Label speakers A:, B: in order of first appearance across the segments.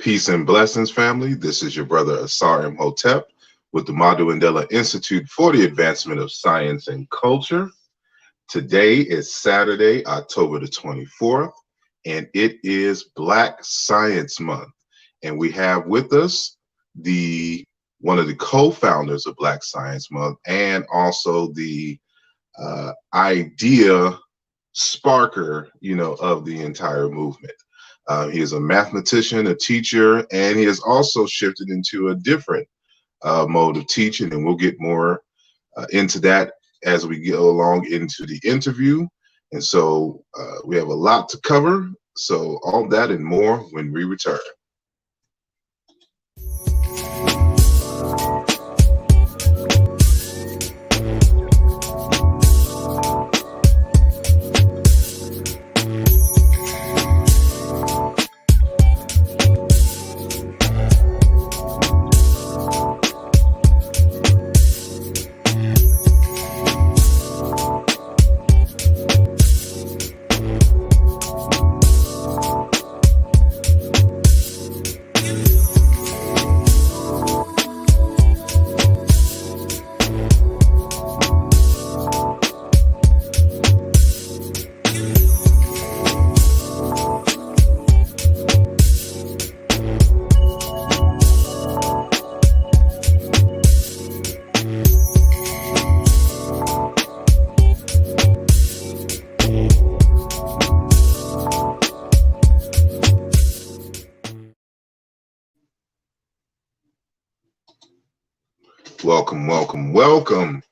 A: Peace and blessings, family. This is your brother Asarimhotep with the Madu Mandela Institute for the Advancement of Science and Culture. Today is Saturday, October the 24th, and it is Black Science Month. And we have with us one of the co-founders of Black Science Month and also the idea sparker, of the entire movement. He is a mathematician, a teacher, and he has also shifted into a different mode of teaching, and we'll get more into that as we go along into the interview. And so we have a lot to cover, so all that and more when we return. Welcome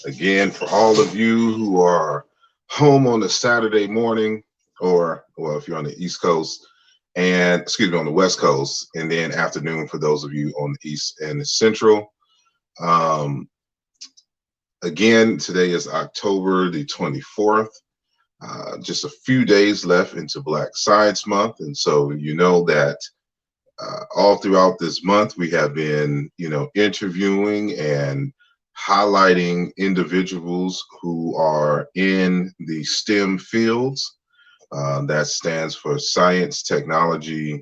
A: again for all of you who are home on a Saturday morning, or well, if you're on the East Coast, and on the West Coast, and then afternoon for those of you on the East and the Central. Again, today is October the 24th. Just a few days left into Black Science Month, and so you know that all throughout this month we have been, interviewing and highlighting individuals who are in the STEM fields. That stands for science, technology,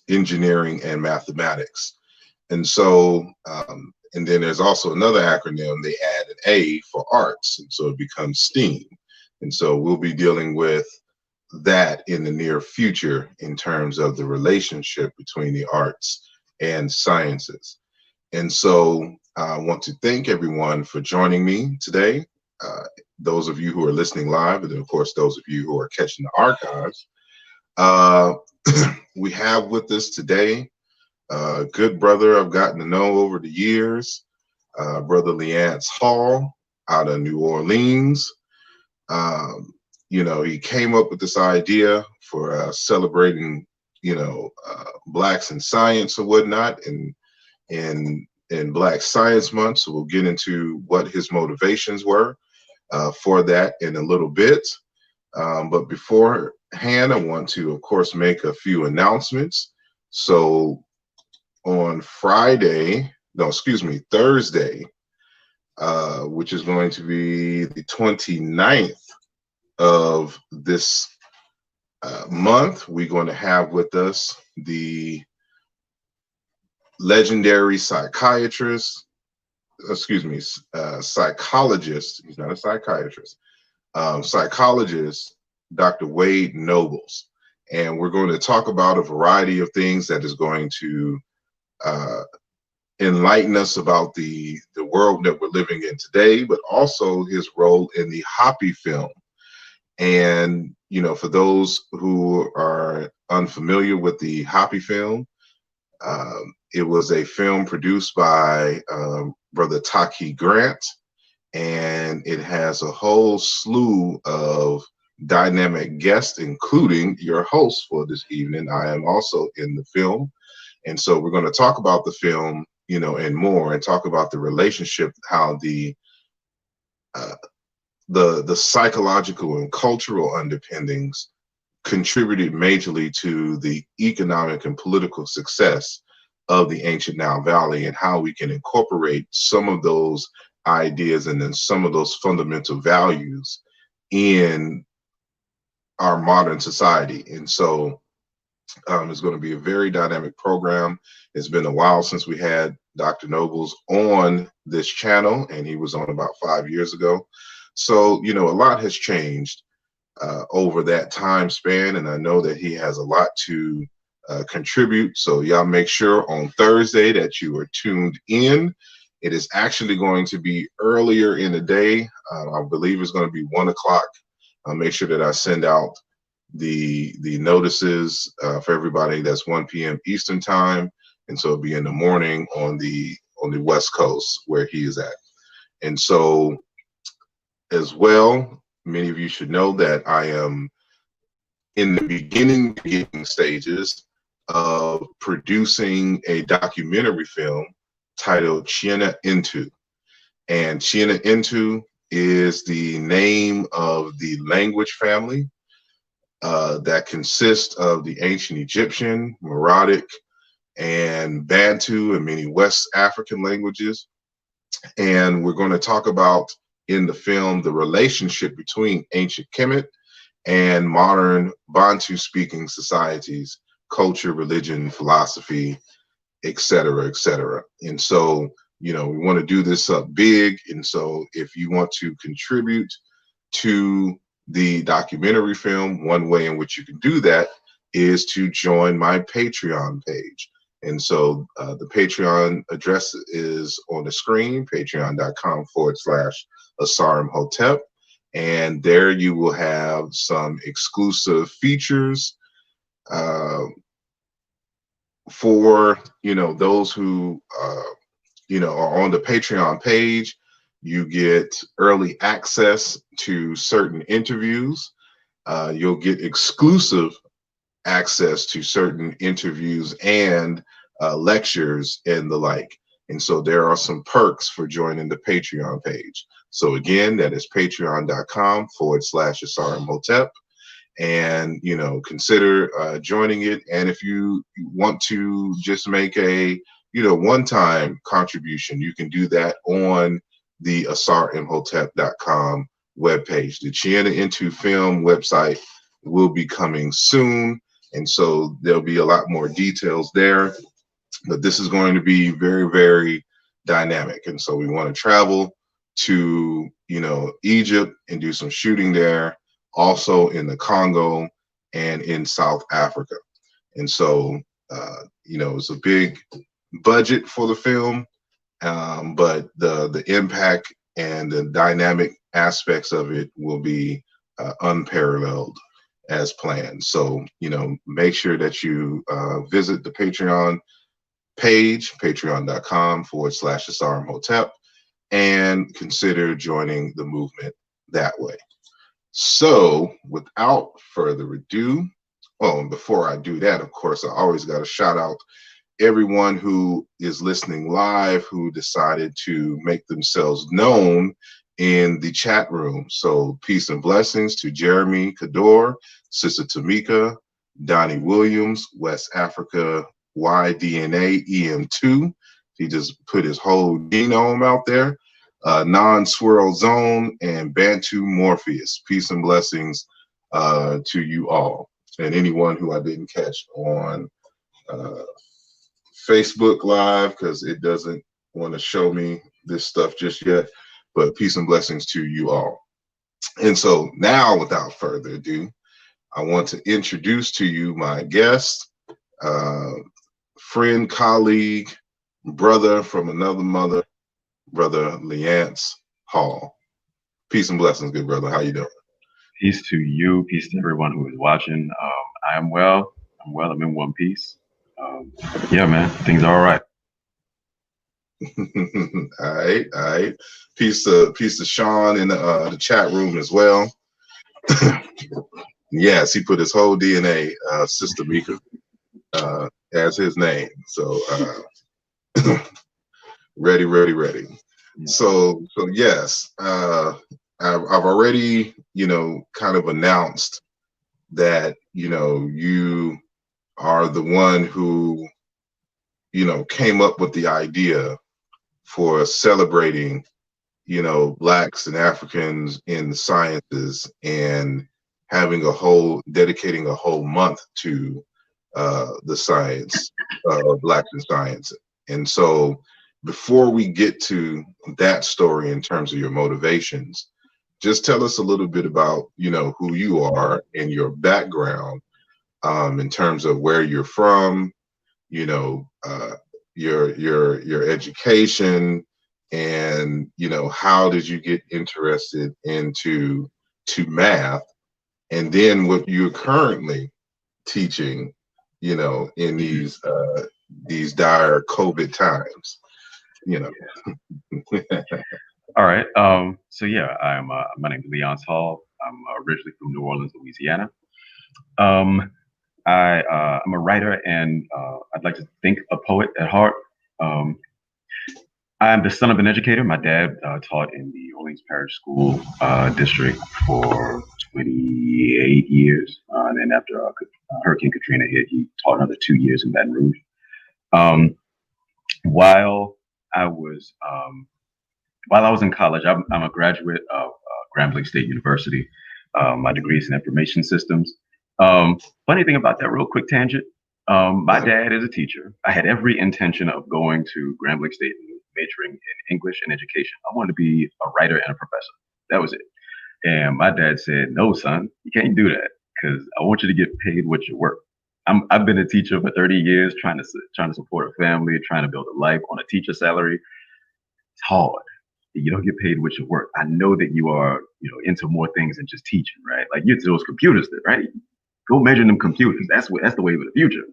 A: engineering, and mathematics. And so, and then there's also another acronym, they add an A for arts, and so it becomes STEAM. And so we'll be dealing with that in the near future in terms of the relationship between the arts and sciences. And so I want to thank everyone for joining me today. Those of you who are listening live, and then of course those of you who are catching the archives. We have with us today a good brother I've gotten to know over the years, Brother Leonce Hall out of New Orleans. He came up with this idea for celebrating, Blacks in science or whatnot, and in Black Science Month. So we'll get into what his motivations were for that in a little bit. But beforehand, I want to, of course, make a few announcements. So on Thursday, which is going to be the 29th of this month, we're going to have with us the legendary psychologist, he's not a psychiatrist, psychologist, Dr. Wade Nobles. And we're going to talk about a variety of things that is going to enlighten us about the world that we're living in today, but also his role in the Hopi film. And, for those who are unfamiliar with the Hopi film, it was a film produced by Brother Taki Grant, and it has a whole slew of dynamic guests, including your host for this evening. I am also in the film. And so we're going to talk about the film, and more, and talk about the relationship, how the psychological and cultural underpinnings contributed majorly to the economic and political success of the ancient Nile Valley, and how we can incorporate some of those ideas and then some of those fundamental values in our modern society. And so It's going to be a very dynamic program. It's been a while since we had Dr. Nobles on this channel, and he was on about 5 years ago. So, you know, a lot has changed over that time span, and I know that he has a lot to contribute. So y'all make sure on Thursday that you are tuned in. It is actually going to be earlier in the day. I believe it's going to be 1 o'clock. I'll make sure that I send out the notices for everybody. That's 1 p.m. Eastern time, and so it'll be in the morning on the West Coast where he is at. And so, as well, many of you should know that I am in the beginning stages of producing a documentary film titled Chiena Intu. And Chiena Intu is the name of the language family that consists of the ancient Egyptian, Meroitic, and Bantu, and many West African languages. And we're going to talk about in the film the relationship between ancient Kemet and modern Bantu speaking societies, culture, religion, philosophy, et cetera, et cetera. And so, you know, we want to do this up big. And so if you want to contribute to the documentary film, one way in which you can do that is to join my Patreon page. And so the Patreon address is on the screen, patreon.com/asarimhotep. And there you will have some exclusive features for, you know, those who, you know, are on the Patreon page. You get early access to certain interviews. You'll get exclusive access to certain interviews and lectures and the like. And so there are some perks for joining the Patreon page. So again, that is patreon.com/asarimhotep. And, you know, consider joining it. And if you want to just make a, you know, one-time contribution, you can do that on the asarimhotep.com webpage. The Chiena Intu film website will be coming soon. And so there'll be a lot more details there. But this is going to be very, very dynamic. And so we want to travel to, you know, Egypt and do some shooting there, also in the Congo and in South Africa. And so, you know, it's a big budget for the film, but the impact and the dynamic aspects of it will be unparalleled as planned. So, you know, make sure that you visit the Patreon page, patreon.com/asarimhotep, and consider joining the movement that way. So without further ado, oh, and before I do that, of course, I always got to shout out everyone who is listening live, who decided to make themselves known in the chat room. So peace and blessings to Jeremy Kador, Sister Tamika, Donnie Williams, West Africa, YDNA EM2. He just put his whole genome out there. Non-Swirl Zone, and Bantu Morpheus. Peace and blessings to you all. And anyone who I didn't catch on Facebook Live, because it doesn't want to show me this stuff just yet. But peace and blessings to you all. And so now, without further ado, I want to introduce to you my guest, friend, colleague, brother from another mother, Brother Leonce Hall. Peace and blessings, good brother. How you doing?
B: Peace to you. Peace to everyone who is watching. I am well. I'm well. I'm in one piece. Yeah, man. Things are all right.
A: All right, all right. Peace to Sean in the chat room as well. Yes, he put his whole DNA, Sister Mika, as his name. So ready. Yeah. So yes, I've already, you know, kind of announced that, you know, you are the one who, you know, came up with the idea for celebrating, you know, Blacks and Africans in the sciences and having dedicating a whole month to the science, Blacks in science. And so before we get to that story in terms of your motivations, just tell us a little bit about, who you are and your background, in terms of where you're from, your education, and how did you get interested into math, and then what you're currently teaching, in these dire COVID times, you know.
B: All right. So yeah, my name is Leonce Hall. I'm originally from New Orleans, Louisiana. Um, I'm a writer, and I'd like to think a poet at heart. Um, I'm the son of an educator. My dad taught in the Orleans Parish School District for 28 years. And then after Hurricane Katrina hit, he taught another 2 years in Baton Rouge. While I was in college, I'm a graduate of Grambling State University. My degree is in information systems. Funny thing about that, real quick tangent. My dad is a teacher. I had every intention of going to Grambling State and majoring in English and education. I wanted to be a writer and a professor. That was it. And my dad said, "No, son, you can't do that because I want you to get paid what you work." I've been a teacher for 30 years, trying to support a family, trying to build a life on a teacher salary. It's hard. You don't get paid what you work. I know that you are, into more things than just teaching, right? Like you're to those computers, right? Go measure them computers. That's the wave of the future.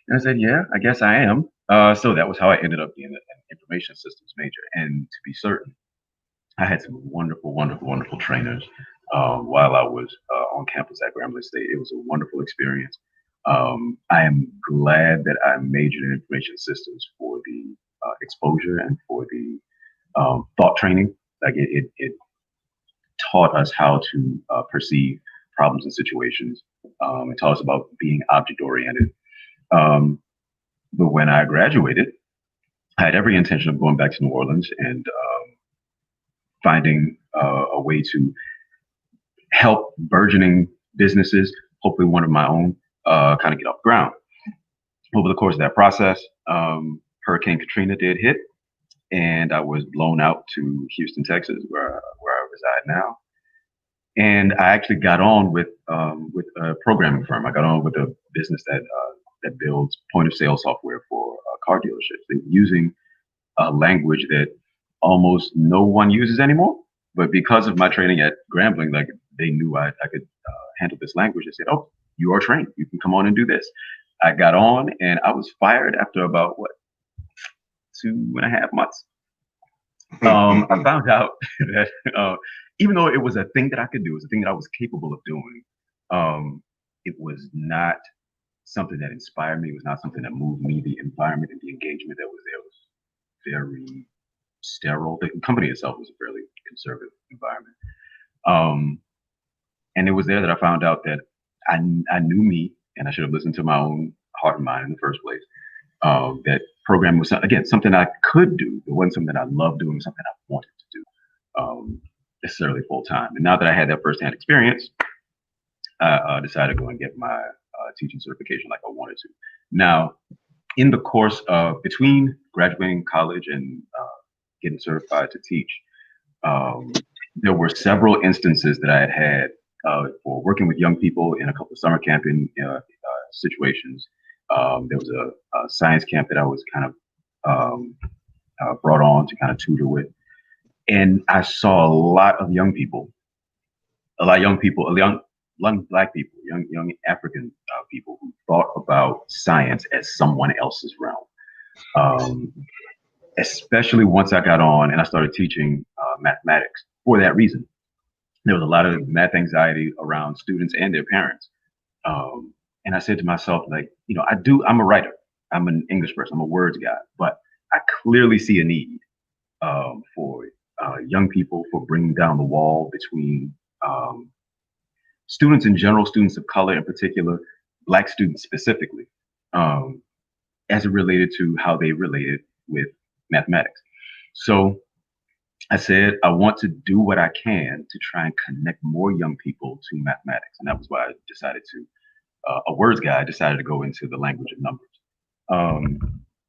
B: And I said, yeah, I guess I am. So that was how I ended up being an information systems major. And to be certain, I had some wonderful, wonderful, wonderful trainers while I was on campus at Grambling State. It was a wonderful experience. I am glad that I majored in information systems for the exposure and for the thought training. Like it taught us how to perceive problems and situations. It taught us about being object oriented. But when I graduated, I had every intention of going back to New Orleans and finding a way to help burgeoning businesses, hopefully one of my own, kind of get off the ground. Over the course of that process, Hurricane Katrina did hit, and I was blown out to Houston, Texas, where I reside now. And I actually got on with a programming firm. I got on with a business that builds point of sale software for car dealerships. They're using a language that almost no one uses anymore. But because of my training at Grambling, like they knew I could handle this language. They said, "Oh, you are trained. You can come on and do this." I got on, and I was fired after about 2.5 months. I found out that even though it was a thing that I could do, it was a thing that I was capable of doing, it was not something that inspired me. It was not something that moved me. The environment and the engagement that was there was very sterile. The company itself was a fairly conservative environment. And it was there that I found out that I knew me, and I should have listened to my own heart and mind in the first place. That programming was, again, something I could do. It wasn't something I loved doing, something I wanted to do, necessarily full time. And now that I had that firsthand experience, I decided to go and get my teaching certification like I wanted to. Now, in the course of between graduating college and getting certified to teach, there were several instances that I had for working with young people in a couple of summer camping situations. There was a science camp that I was kind of brought on to kind of tutor with. And I saw a lot of young people, young Black people, young African people who thought about science as someone else's realm. Especially once I got on and I started teaching mathematics for that reason. There was a lot of math anxiety around students and their parents. And I said to myself, like, I'm a writer. I'm an English person. I'm a words guy. But I clearly see a need for young people, for bringing down the wall between students in general, students of color in particular, Black students specifically, as it related to how they related with mathematics. So I said, I want to do what I can to try and connect more young people to mathematics. And that was why I decided to a words guy, I decided to go into the language of numbers.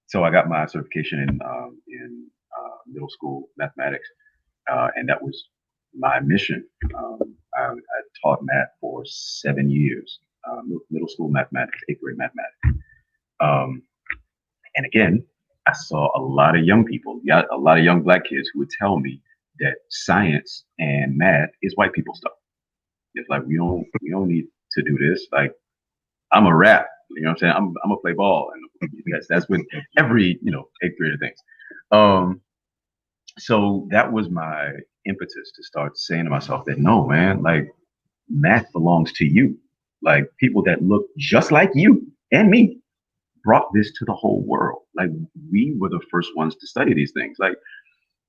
B: So I got my certification in middle school mathematics, and that was my mission. I taught math for 7 years, middle school mathematics, 8th grade mathematics. And again, I saw a lot of young people, a lot of young Black kids who would tell me that science and math is white people stuff. It's like we don't need to do this. Like I'm a rap, you know what I'm saying? I'm gonna play ball, and that's what every 8th grader thinks. So that was my impetus to start saying to myself that no, man, like math belongs to you. Like people that look just like you and me brought this to the whole world. Like we were the first ones to study these things. Like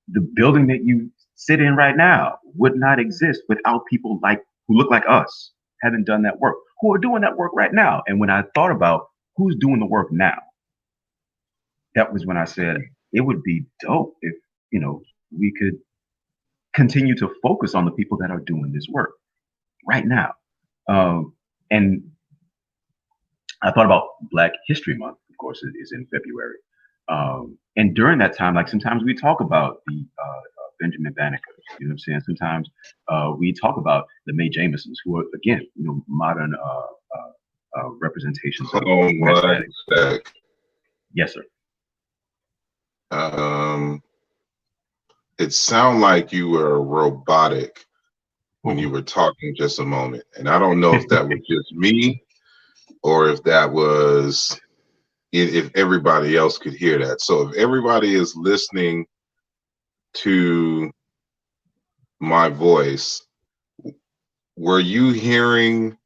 B: the building that you sit in right now would not exist without people like who look like us, having done that work, who are doing that work right now. And when I thought about who's doing the work now, that was when I said it would be dope if we could continue to focus on the people that are doing this work right now. And I thought about Black History Month, of course, it is in February. And during that time, like sometimes we talk about the Benjamin Banneker, you know what I'm saying? Sometimes we talk about the Mae Jamesons, who are, again, modern representations of mathematics. Yes, sir.
A: It sounded like you were robotic when you were talking just a moment. And I don't know if that was just me or if that was, if everybody else could hear that. So if everybody is listening to my voice, were you hearing,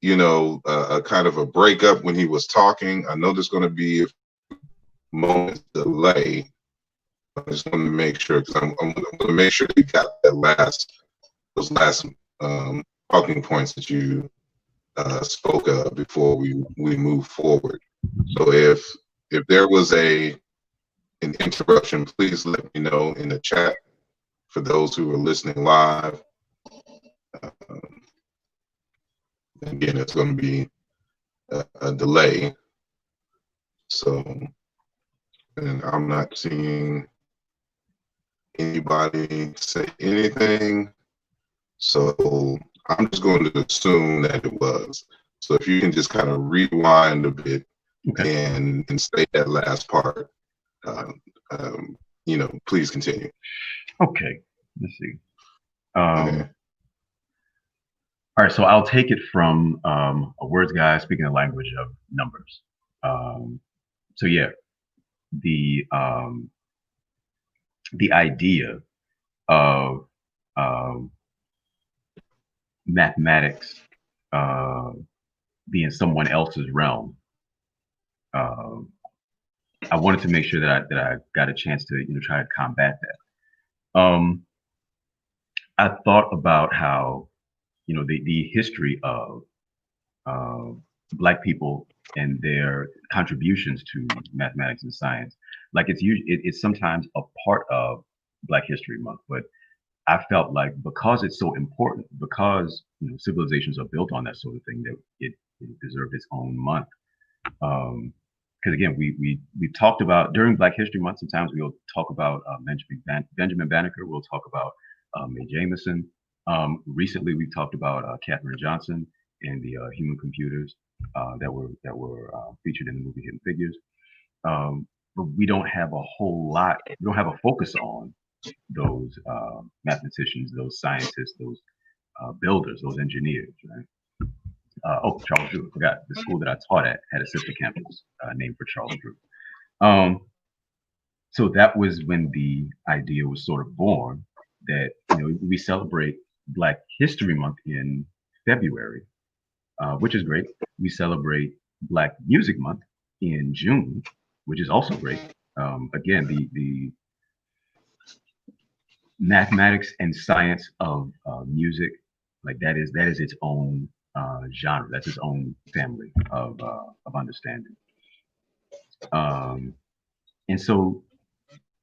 A: a kind of a breakup when he was talking? I know there's going to be a moment delay. I just want to make sure, because I'm going to make sure you got those last talking points that you spoke of before we move forward. So if there was an interruption, please let me know in the chat for those who are listening live. Again, it's going to be a delay. So, and I'm not seeing anybody say anything. So I'm just going to assume that it was. So if you can just kind of rewind a bit, okay, and say that last part, please continue.
B: Okay, let's see. Okay. All right, so I'll take it from a words guy speaking the language of numbers. So yeah, the idea of mathematics being someone else's realm. I wanted to make sure that I got a chance to try to combat that. I thought about how the history of Black people and their contributions to mathematics and science. Like it's sometimes a part of Black History Month, but I felt like because it's so important, because civilizations are built on that sort of thing, that it deserved its own month. Because again, we talked about during Black History Month. Sometimes we'll talk about Benjamin Banneker. We'll talk about Mae Jameson. Recently, we talked about Katherine Johnson and the human computers that were featured in the movie Hidden Figures. But we don't have a whole lot. We don't have a focus on those mathematicians, those scientists, those builders, those engineers, right? Charles Drew, I forgot. The school that I taught at had a sister campus named for Charles Drew. So that was when the idea was sort of born that we celebrate Black History Month in February, which is great. We celebrate Black Music Month in June, which is also great. Again, the mathematics and science of music, like that is its own genre. That's its own family of understanding. And so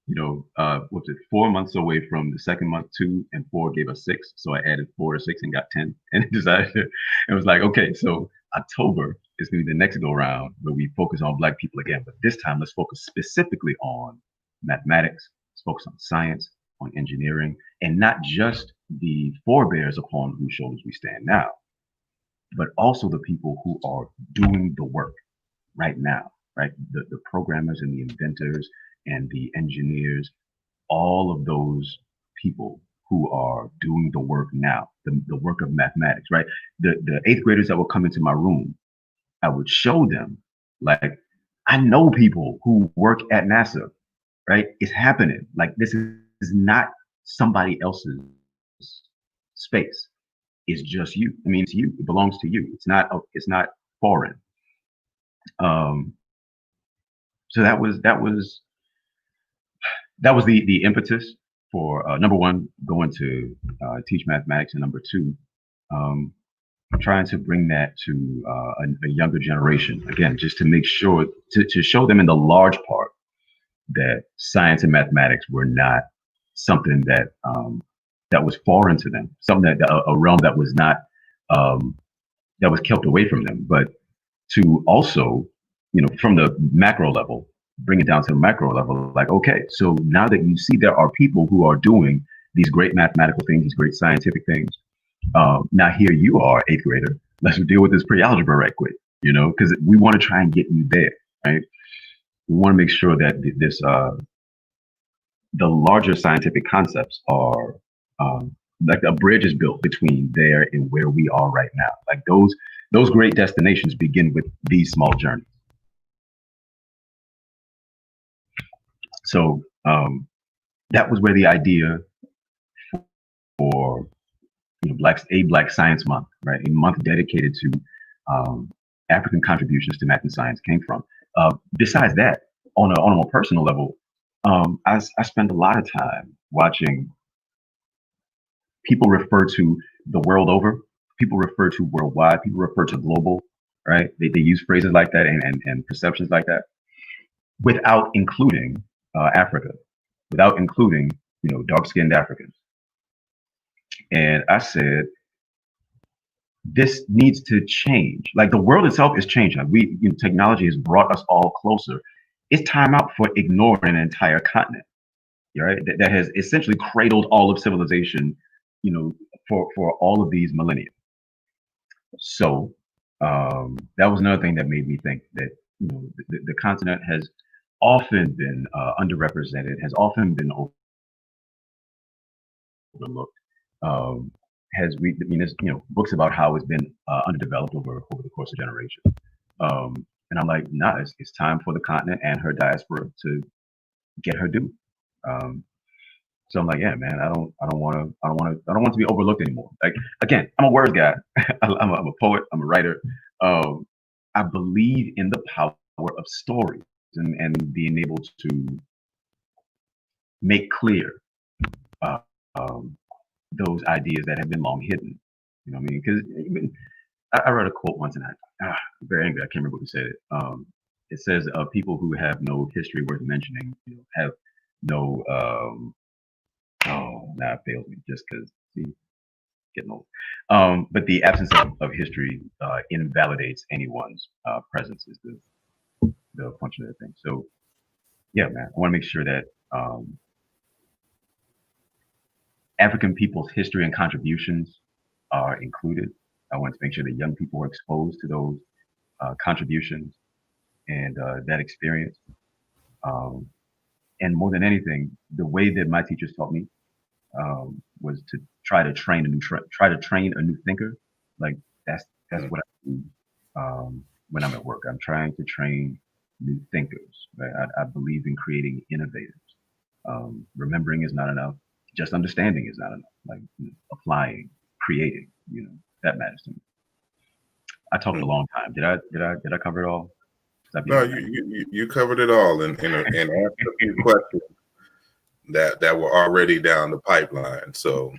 B: Was it 4 months away from the second month? 2 and 4 gave us 6, so I added 4 to 6 and got 10, and it was like, okay, so October is going to be the next go round where we focus on Black people again, but this time let's focus specifically on mathematics, let's focus on science, on engineering, and not just the forebears upon whose shoulders we stand now, but also the people who are doing the work right now, right? The programmers and the inventors and the engineers, all of those people who are doing the work now, the work of mathematics, right? The eighth graders that would come into my room, I would show them, like, I know people who work at NASA, right? It's happening. Like, this is not somebody else's space. It's just you. I mean, it's you. It belongs to you. It's not foreign. Um, so that was the impetus for number one, going to teach mathematics, and number two, um, trying to bring that to a younger generation, again, just to make sure to show them in the large part that science and mathematics were not something that was foreign to them, something that a realm that was not that was kept away from them, but to also, from the macro level, bring it down to the macro level. Like, okay, so now that you see there are people who are doing these great mathematical things, these great scientific things, now here you are, eighth grader. Let's deal with this pre-algebra right quick, because we want to try and get you there, right? We want to make sure that the larger scientific concepts are like a bridge is built between there and where we are right now. Like those great destinations begin with these small journeys. So that was where the idea for Black Science Month, right? A month dedicated to African contributions to math and science came from. Besides that, on a more personal level, I spend a lot of time watching people refer to the world over, people refer to worldwide, people refer to global, right? They use phrases like that and perceptions like that without including Africa, without including, dark-skinned Africans. And I said, this needs to change. Like, the world itself is changing. Technology has brought us all closer. It's time out for ignoring an entire continent, right? That has essentially cradled all of civilization, for all of these millennia. So that was another thing that made me think that the continent has often been underrepresented, has often been overlooked. There's books about how it's been underdeveloped over the course of generations. And I'm like, nah, it's time for the continent and her diaspora to get her due. So I'm like, yeah, man, I don't want to be overlooked anymore. Like, again, I'm a words guy. I'm a poet. I'm a writer. I believe in the power of stories and being able to make clear those ideas that have been long hidden. You know what I mean? Because I read a quote once, and I'm very angry. I can't remember who said it. It says, "People who have no history worth mentioning, have no." It fails me just because getting old. But the absence of history invalidates anyone's presence is the function of the thing. So, yeah, man, I want to make sure that African people's history and contributions are included. I want to make sure that young people are exposed to those contributions and that experience. And more than anything, the way that my teachers taught me was to try to train a new thinker. Like that's what I do when I'm at work. I'm trying to train new thinkers. Right? I believe in creating innovators. Remembering is not enough. Just understanding is not enough. Like applying, creating, that matters to me. I talked a long time. Did I cover it all?
A: No, you covered it all, and answered a few questions that were already down the pipeline. So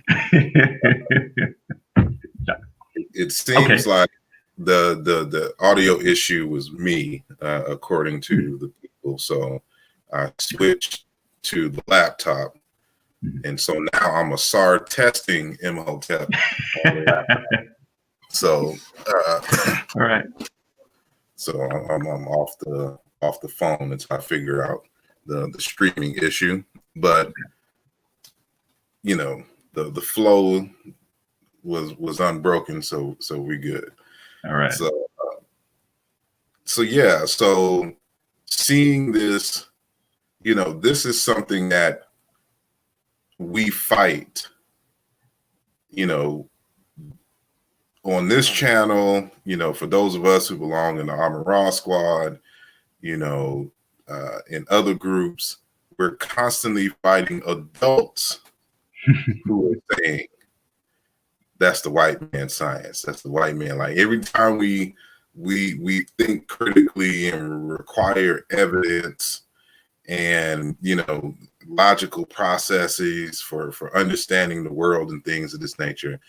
A: it seems like the audio issue was me, according to the people. So I switched to the laptop. And so now I'm a SAR testing Imhotep on the laptop. So,
B: all right.
A: So I'm off the phone until I figure out the streaming issue. But the flow was unbroken, so we good.
B: All right.
A: So yeah, so seeing this, this is something that we fight, on this channel, for those of us who belong in the Armor Raw squad, in other groups, we're constantly fighting adults who are saying that's the white man science. That's the white man. Like every time we think critically and require evidence and logical processes for understanding the world and things of this nature,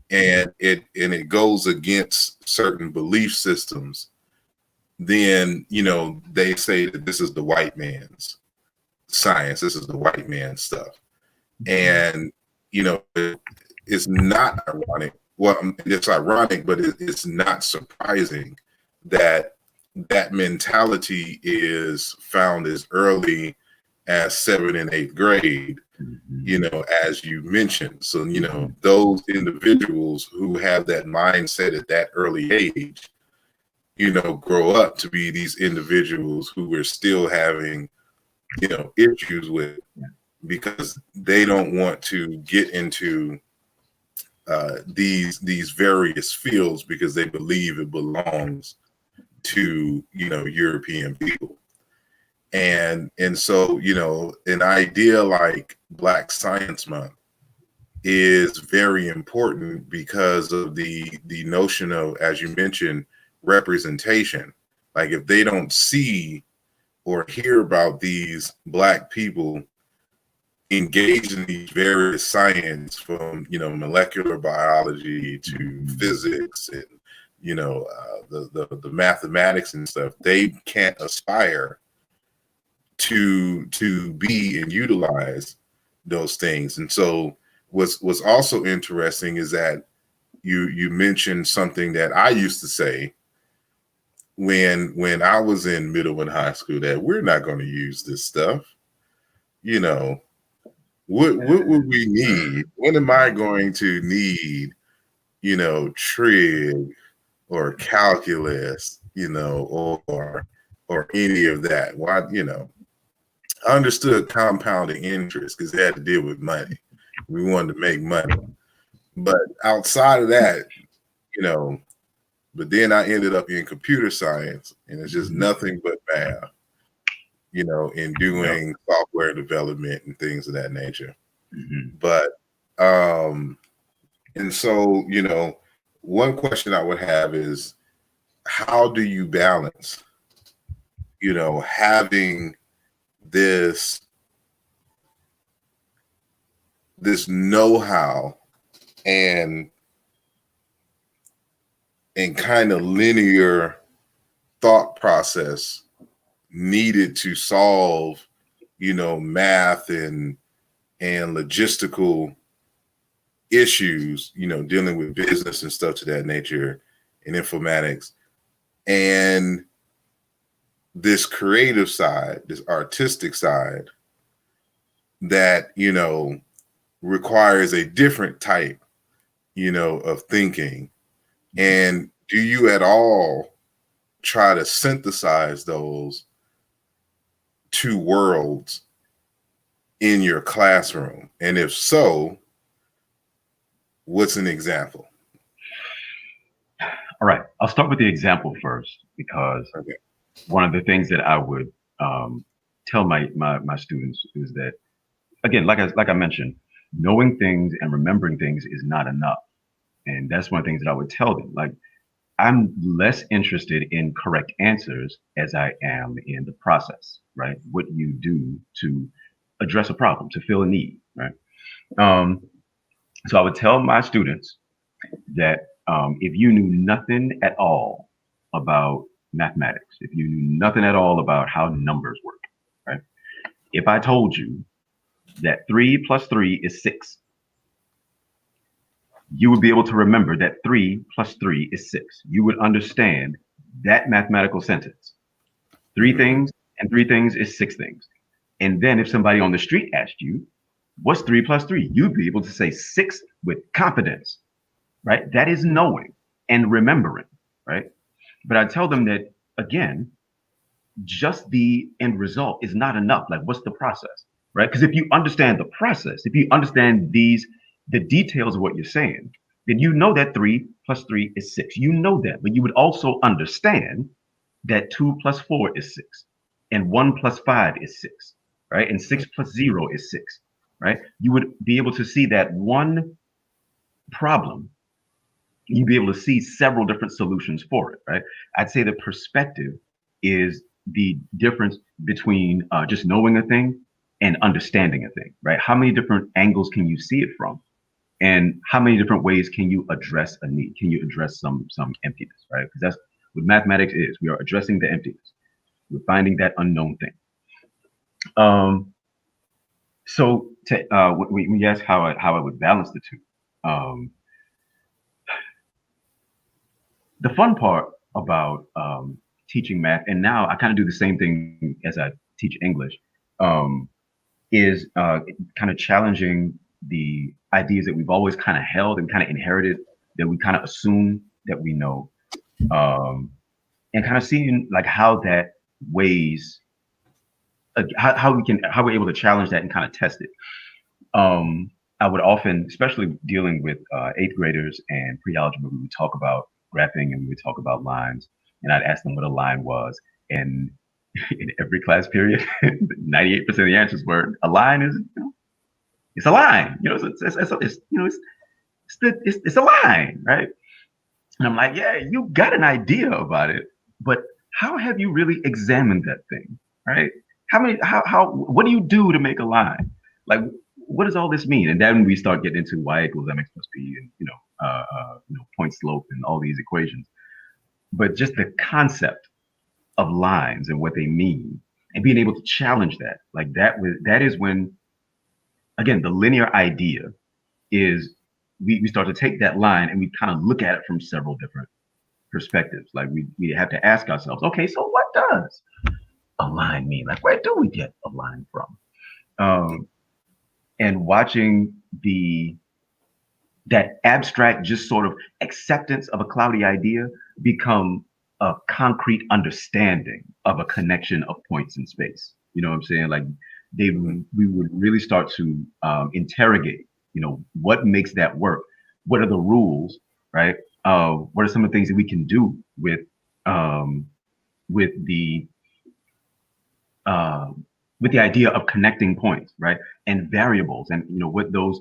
A: and it goes against certain belief systems, then they say that this is the white man's science, this is the white man's stuff. And it's not ironic. Well, it's ironic, but it's not surprising that that mentality is found as early as 7th and 8th grade, as you mentioned. So, those individuals who have that mindset at that early age, grow up to be these individuals who we're still having, issues with, because they don't want to get into these various fields because they believe it belongs to European people. And so an idea like Black Science Month is very important because of the notion of, as you mentioned, representation. Like if they don't see or hear about these Black people engaged in these various science, from molecular biology to physics and the mathematics and stuff, they can't aspire to be and utilize those things. And so what's also interesting is that you mentioned something that I used to say when I was in middle and high school, that we're not going to use this stuff. What would we need? When am I going to need, trig or calculus, or any of that? Why, I understood compounding interest because it had to deal with money. We wanted to make money. But outside of that, but then I ended up in computer science, and it's just nothing but math, in doing software development and things of that nature. But, and so, one question I would have is, how do you balance, having this know-how and kind of linear thought process needed to solve, math and logistical issues, dealing with business and stuff to that nature and informatics, and this creative side, this artistic side that, requires a different type, of thinking. And do you at all try to synthesize those two worlds in your classroom? And if so, what's an example?
B: All right, I'll start with the example first, because one of the things that I would tell my students is that, again, like I mentioned, knowing things and remembering things is not enough. And that's one of the things that I would tell them. Like, I'm less interested in correct answers as I am in the process, right? What you do to address a problem, to fill a need, right? So I would tell my students that if you knew nothing at all about mathematics, if you knew nothing at all about how numbers work, right? If I told you that 3 plus 3 is 6, you would be able to remember that 3 plus 3 is 6. You would understand that mathematical sentence. Three things and three things is 6 things. And then if somebody on the street asked you, what's 3 plus 3? You'd be able to say 6 with confidence, right? That is knowing and remembering, right? But I tell them that, again, just the end result is not enough. Like, what's the process, right? Because if you understand the process, if you understand the details of what you're saying, then you know that 3 plus 3 is 6. You know that, but you would also understand that 2 plus 4 is 6, and 1 plus 5 is 6, right? And 6 plus 0 is 6, right? You would be able to see that one problem, you'd be able to see several different solutions for it, right? I'd say the perspective is the difference between just knowing a thing and understanding a thing, right? How many different angles can you see it from? And how many different ways can you address a need? Can you address some emptiness, right? Because that's what mathematics is. We are addressing the emptiness. We're finding that unknown thing. So when you ask how I would balance the two, the fun part about teaching math, and now I kind of do the same thing as I teach English, is kind of challenging the ideas that we've always kind of held and kind of inherited, that we kind of assume that we know, and kind of seeing like how that weighs, how we're able to challenge that and kind of test it. I would often, especially dealing with 8th graders and pre-algebra, we would talk about graphing and we would talk about lines, and I'd ask them what a line was, and in every class period, 98% of the answers were a line is, it's a line, it's a line, right? And I'm like, yeah, you got an idea about it, but how have you really examined that thing, right? What do you do to make a line? Like, what does all this mean? And then we start getting into y equals mx plus b, and point slope and all these equations. But just the concept of lines and what they mean, and being able to challenge that, like that is when, again, the linear idea is we start to take that line and we kind of look at it from several different perspectives. Like we have to ask ourselves, okay, so what does a line mean? Like, where do we get a line from? And watching that abstract, just sort of acceptance of a cloudy idea become a concrete understanding of a connection of points in space. You know what I'm saying? Like we would really start to interrogate, what makes that work? What are the rules, right? What are some of the things that we can do with the idea of connecting points, right? And variables, and what those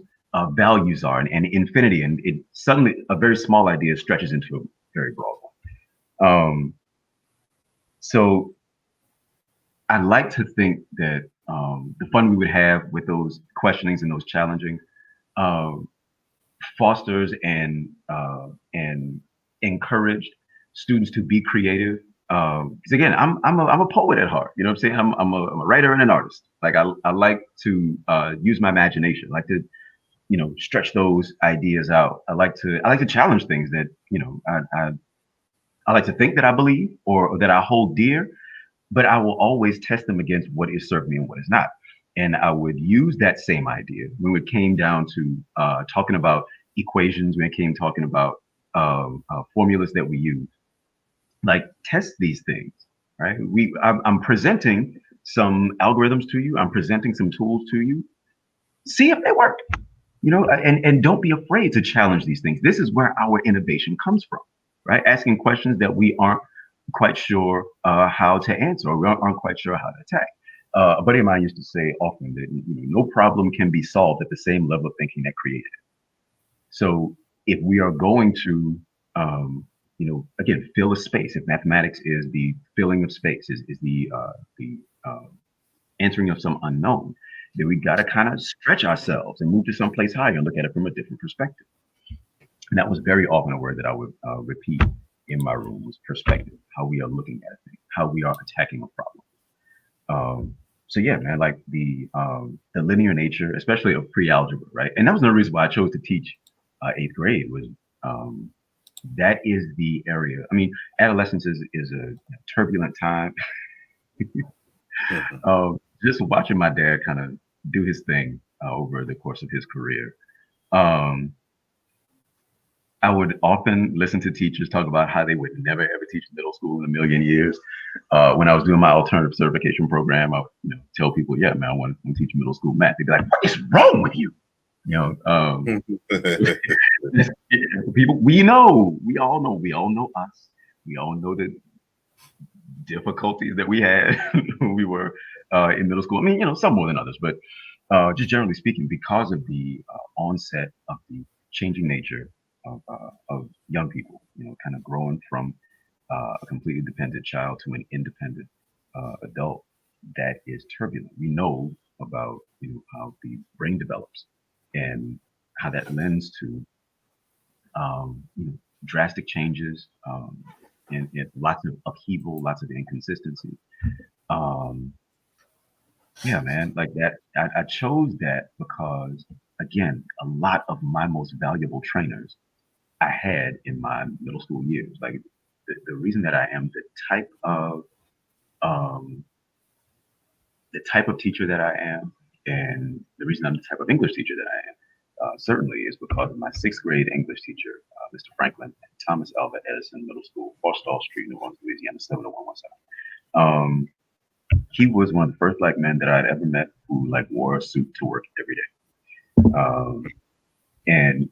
B: values are, and infinity, and it suddenly a very small idea stretches into a very broad one. So I like to think that the fun we would have with those questionings and those challenging fosters and encouraged students to be creative. Because again, I'm a poet at heart. You know what I'm saying? I'm a writer and an artist. Like I like to use my imagination. I like to stretch those ideas out. I like to challenge things that I like to think that I believe or that I hold dear, but I will always test them against what is serving me and what is not. And I would use that same idea when it came down to talking about equations, when it came talking about formulas that we use. Like, test these things, right? I'm presenting some algorithms to you. I'm presenting some tools to you. See if they work, and don't be afraid to challenge these things. This is where our innovation comes from, right? Asking questions that we aren't quite sure how to answer, or we aren't quite sure how to attack. A buddy of mine used to say often that no problem can be solved at the same level of thinking that created it. So if we are going to, again, fill a space, if mathematics is the filling of space, is the answering of some unknown, then we got to kind of stretch ourselves and move to someplace higher and look at it from a different perspective. And that was very often a word that I would repeat in my room, was perspective, how we are looking at a thing, how we are attacking a problem. so yeah, man, like the linear nature, especially of pre-algebra, right? And that was another reason why I chose to teach eighth grade was um, that is the area. I mean, adolescence is a turbulent time.
A: Mhm.
B: Just watching my dad kind of do his thing over the course of his career. Um, I would often listen to teachers talk about how they would never ever teach middle school in a million years. When I was doing my alternative certification program, I would tell people, "Yeah, man, I want to teach middle school math." They'd be like, "What is wrong with you?" You know, people we all know us. We all know the difficulties that we had when we were in middle school. I mean, some more than others, but just generally speaking, because of the onset of the changing nature of young people, kind of growing from a completely dependent child to an independent adult, that is turbulent. We know about how the brain develops and how that lends to drastic changes, and lots of upheaval, lots of inconsistency. Um, yeah, man, like that. I chose that because, again, a lot of my most valuable trainers I had in my middle school years. Like the reason that I am type of um, the type of teacher that I am, and the reason I'm the type of English teacher that I am, certainly is because of my sixth grade English teacher, Mr. Franklin at Thomas Alva Edison Middle School, Forstall Street, New Orleans, Louisiana, 70117. He was one of the first black men that I'd ever met who like wore a suit to work every day. And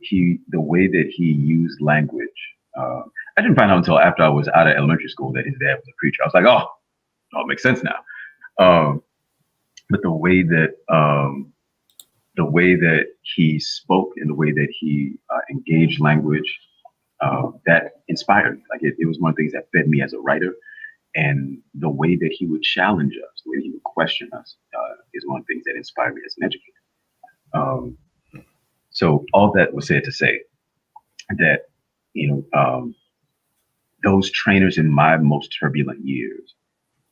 B: the way that he used language, I didn't find out until after I was out of elementary school that his dad was a preacher. I was like, oh, it makes sense now. Um, but the way that he spoke and the way that he engaged language, that inspired me. Like it was one of the things that fed me as a writer. And the way that he would challenge us, the way that he would question us, is one of the things that inspired me as an educator. Um, so all that was said to say that, those trainers in my most turbulent years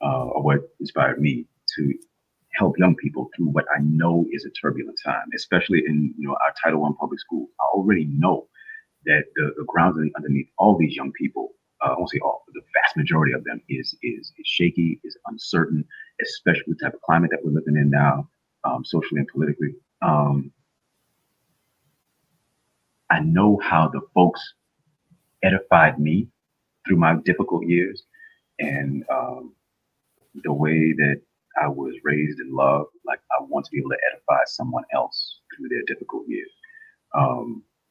B: are what inspired me to help young people through what I know is a turbulent time, especially in our Title I public schools. I already know that the grounds underneath all these young people, I won't say all, but the vast majority of them is shaky, is uncertain, especially the type of climate that we're living in now, socially and politically. I know how the folks edified me through my difficult years, and the way that I was raised and loved. Like I want to be able to edify someone else through their difficult years.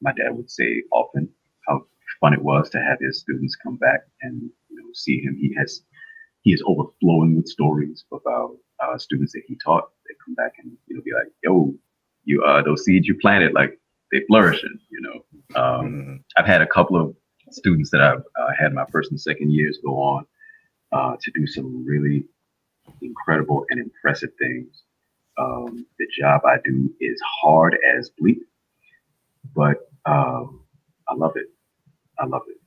B: My dad would say often how fun it was to have his students come back and see him. He is overflowing with stories about students that he taught. They come back and be like, "Yo, you those seeds you planted, like they flourishing." I've had a couple of students that I've had my first and second years go on to do some really incredible and impressive things. The job I do is hard as bleak, but I love it. I love it.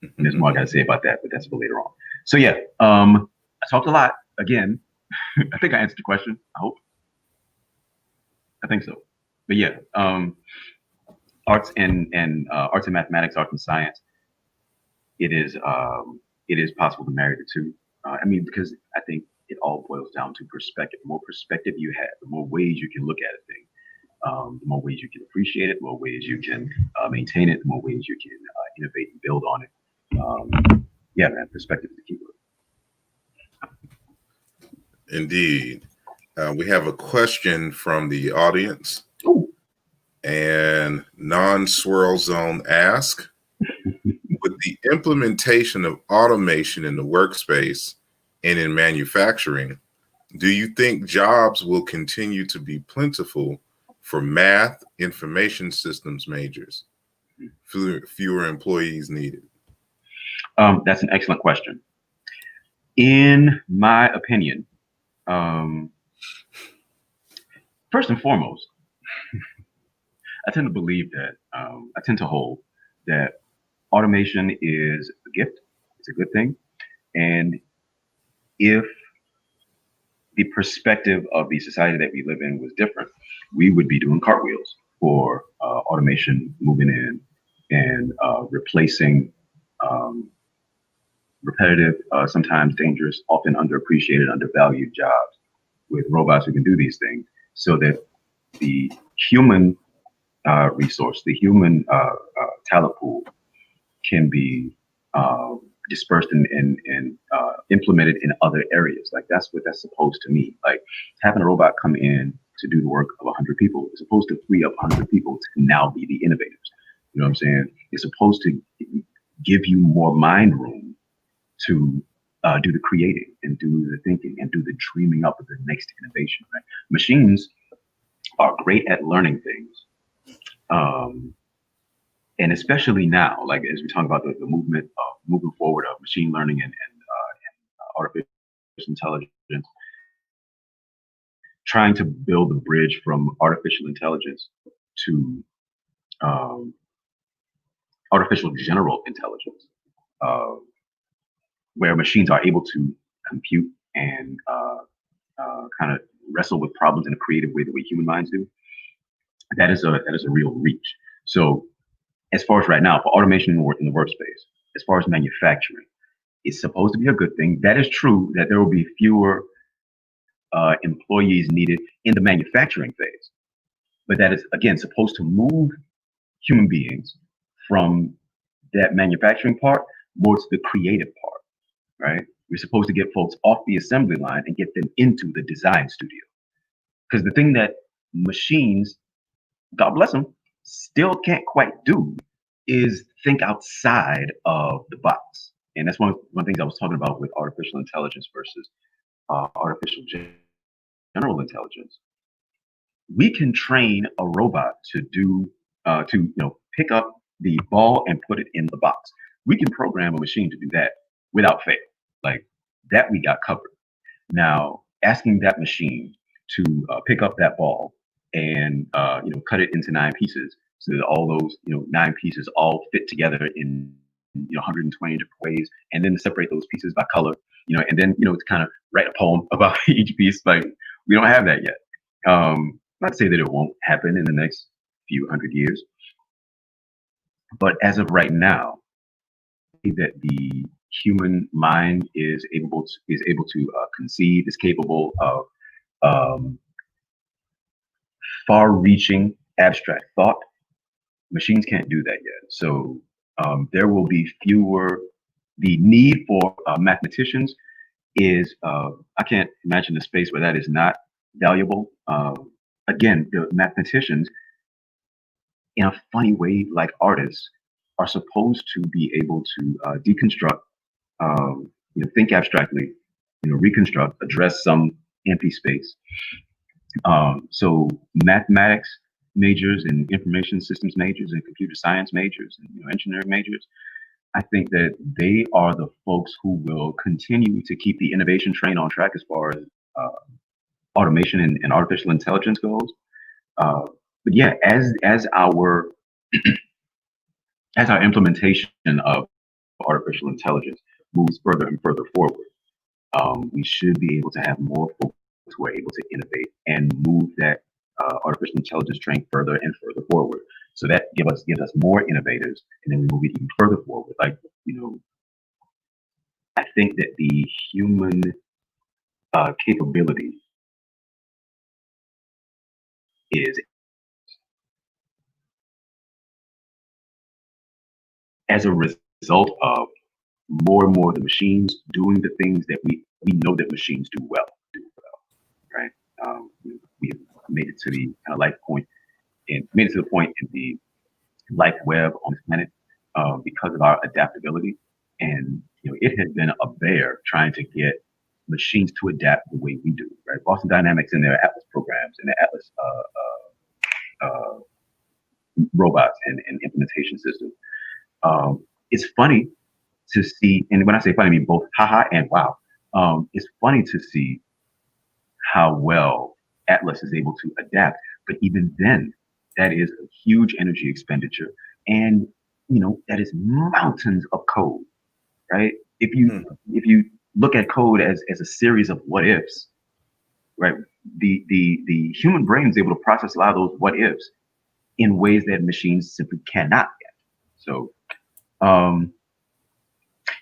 B: And there's more I got to say about that, but that's for later on. So yeah, I talked a lot. Again, I think I answered the question. I hope. I think so. But yeah, arts and arts and mathematics, arts and science. It is possible to marry the two. I mean, because I think it all boils down to perspective. The more perspective you have, the more ways you can look at a thing. The more ways you can appreciate it, the more ways you can maintain it, the more ways you can innovate and build on it. Yeah, man, perspective is the key word.
A: Indeed. We have a question from the audience.
B: Ooh.
A: And Non-Swirl Zone asks, with the implementation of automation in the workspace and in manufacturing, do you think jobs will continue to be plentiful for math information systems majors? Fewer employees needed.
B: That's an excellent question. In my opinion, first and foremost, I tend to believe that I tend to hold that automation is a gift. It's a good thing. And if the perspective of the society that we live in was different. We would be doing cartwheels for automation moving in and replacing um, repetitive, sometimes dangerous, often underappreciated, undervalued jobs with robots who can do these things, so that the human resource, the human talent pool can be dispersed and implemented in other areas. Like that's what that's supposed to mean. Like having a robot come in to do the work of 100 people is supposed to free up 100 people to now be the innovators. You know what I'm saying? It's supposed to give you more mind room to do the creating and do the thinking and do the dreaming up of the next innovation. Right? Machines are great at learning things. And especially now, like as we talk about the movement of moving forward of machine learning and artificial intelligence, trying to build a bridge from artificial intelligence to um, artificial general intelligence, uh, where machines are able to compute and kind of wrestle with problems in a creative way the way human minds do. That is a real reach. So as far as right now, for automation in the workspace, as far as manufacturing, it's supposed to be a good thing. That is true that there will be fewer employees needed in the manufacturing phase. But that is, again, supposed to move human beings from that manufacturing part more to the creative part, right? We're supposed to get folks off the assembly line and get them into the design studio. Because the thing that machines, God bless them, still can't quite do is think outside of the box. And that's one thing I was talking about with artificial intelligence versus artificial general intelligence. We can train a robot to do to pick up the ball and put it in the box. We can program a machine to do that without fail. Like that, we got covered. Now, asking that machine to pick up that ball and cut it into 9 pieces, so that all those 9 pieces all fit together in 120 different ways, and then to separate those pieces by color, and then to kind of write a poem about each piece. Like we don't have that yet. Not to say that it won't happen in the next few hundred years, but as of right now, that the human mind is able to conceive, is capable of um, far-reaching abstract thought. Machines can't do that yet. So there will be fewer. The need for mathematicians is I can't imagine a space where that is not valuable. Again, the mathematicians, in a funny way, like artists, are supposed to be able to deconstruct, think abstractly, reconstruct, address some empty space. So mathematics majors and information systems majors and computer science majors and engineering majors, I think that they are the folks who will continue to keep the innovation train on track as far as uh, automation and artificial intelligence goes. But yeah, as our as our implementation of artificial intelligence moves further and further forward, we should be able to have more folks who are able to innovate and move that artificial intelligence train further and further forward. So that gives us more innovators, and then we move it even further forward. Like I think that the human capability is, as a result of more and more of the machines doing the things that we know that machines do well, right? We have made it to the kind of life point and made it to the point in the life web on this planet because of our adaptability. And it has been a bear trying to get machines to adapt the way we do, right? Boston Dynamics and their Atlas programs and their Atlas robots and implementation systems. It's funny to see, and when I say funny, I mean both haha and wow. It's funny to see how well Atlas is able to adapt, but even then, that is a huge energy expenditure, and that is mountains of code, right? If you look at code as a series of what ifs, right? The human brain is able to process a lot of those what ifs in ways that machines simply cannot yet. So,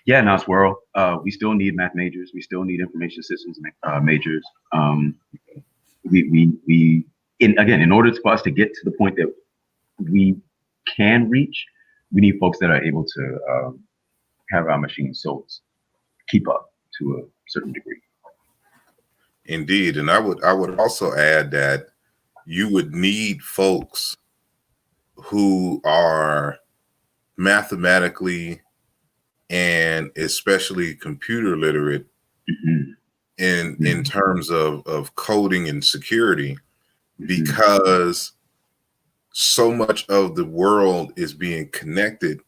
B: yeah, now Swirl, we still need math majors. We still need information systems majors. In order for us to get to the point that we can reach, we need folks that are able to have our machine souls keep up to a certain degree.
A: Indeed, and I would also add that you would need folks who are mathematically and especially computer literate in terms of coding and security, because so much of the world is being connected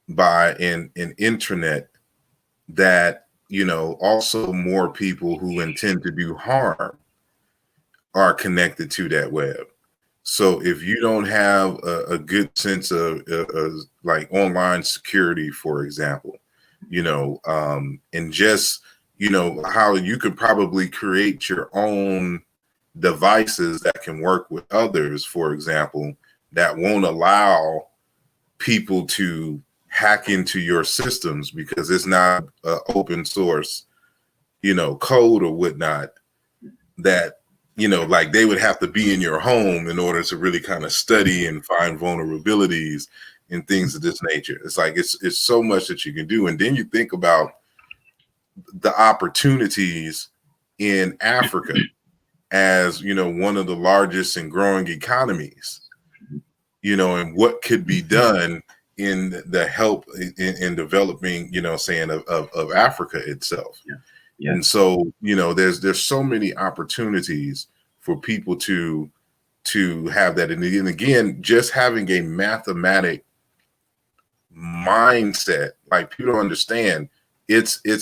A: by an internet that, you know, also more people who intend to do harm are connected to that web. So if you don't have a good sense of like online security, for example, you know, and just, you know, how you could probably create your own devices that can work with others, for example, that won't allow people to hack into your systems because it's not open source, you know, code or whatnot, that, you know, like they would have to be in your home in order to really kind of study and find vulnerabilities and things of this nature. It's like it's so much that you can do. And then you think about the opportunities in Africa as, you know, one of the largest and growing economies, you know, and what could be done in the help in developing, you know, saying of Africa itself.
B: Yeah. Yeah.
A: And so, you know, there's so many opportunities for people to have that. And again, just having a mathematic mindset, like people don't understand, it's a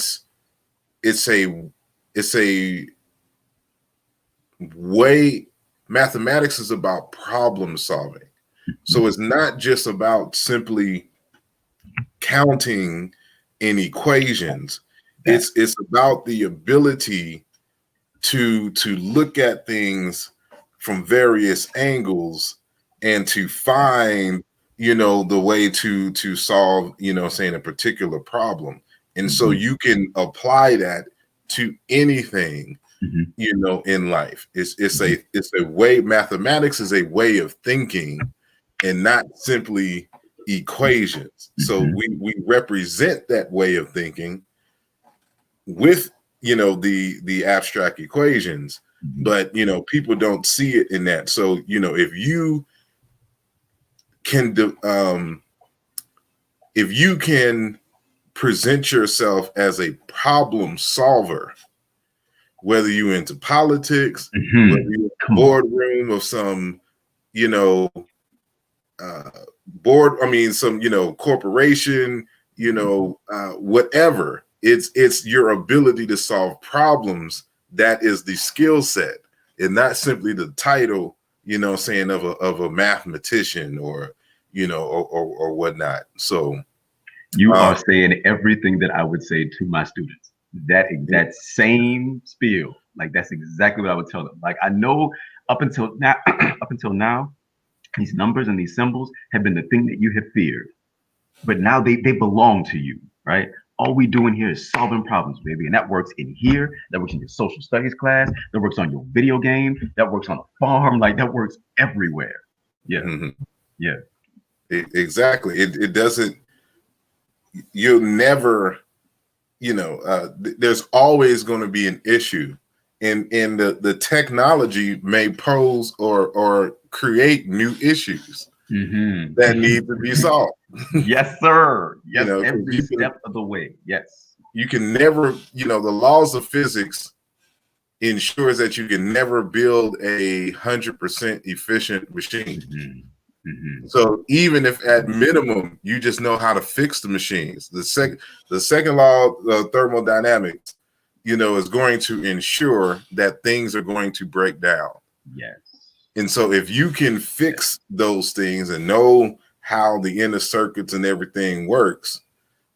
A: way. Mathematics is about problem solving. So it's not just about simply counting in equations. It's about the ability to look at things from various angles and to find, you know, the way to solve, you know, saying a particular problem. And so you can apply that to anything, you know, in life. It's a way. Mathematics is a way of thinking and not simply equations. So we represent that way of thinking with, you know, the abstract equations, but, you know, people don't see it in that. So, you know, if you can present yourself as a problem solver, whether you're into politics, whether you're in the boardroom of some, you know, some, you know, corporation, you know, whatever. It's your ability to solve problems that is the skill set, and not simply the title, you know, saying of a mathematician or, you know, or whatnot. So
B: you are saying everything that I would say to my students. That same spiel, like that's exactly what I would tell them. Like I know up until now, these numbers and these symbols have been the thing that you have feared, but now they belong to you, right? All we doing here is solving problems, baby. And that works in here, that works in your social studies class, that works on your video game, that works on a farm, like that works everywhere. Yeah. Yeah.
A: Exactly. It doesn't, you'll never, you know, there's always going to be an issue. And the technology may pose or create new issues that need to be solved.
B: Yes, sir. Yes,
A: you know,
B: every step of the way. Yes.
A: You can never, you know, the laws of physics ensures that you can never build 100% efficient machine. So even if at minimum you just know how to fix the machines, the second law of thermodynamics, you know, is going to ensure that things are going to break down.
B: Yes.
A: And so if you can fix those things and know how the inner circuits and everything works,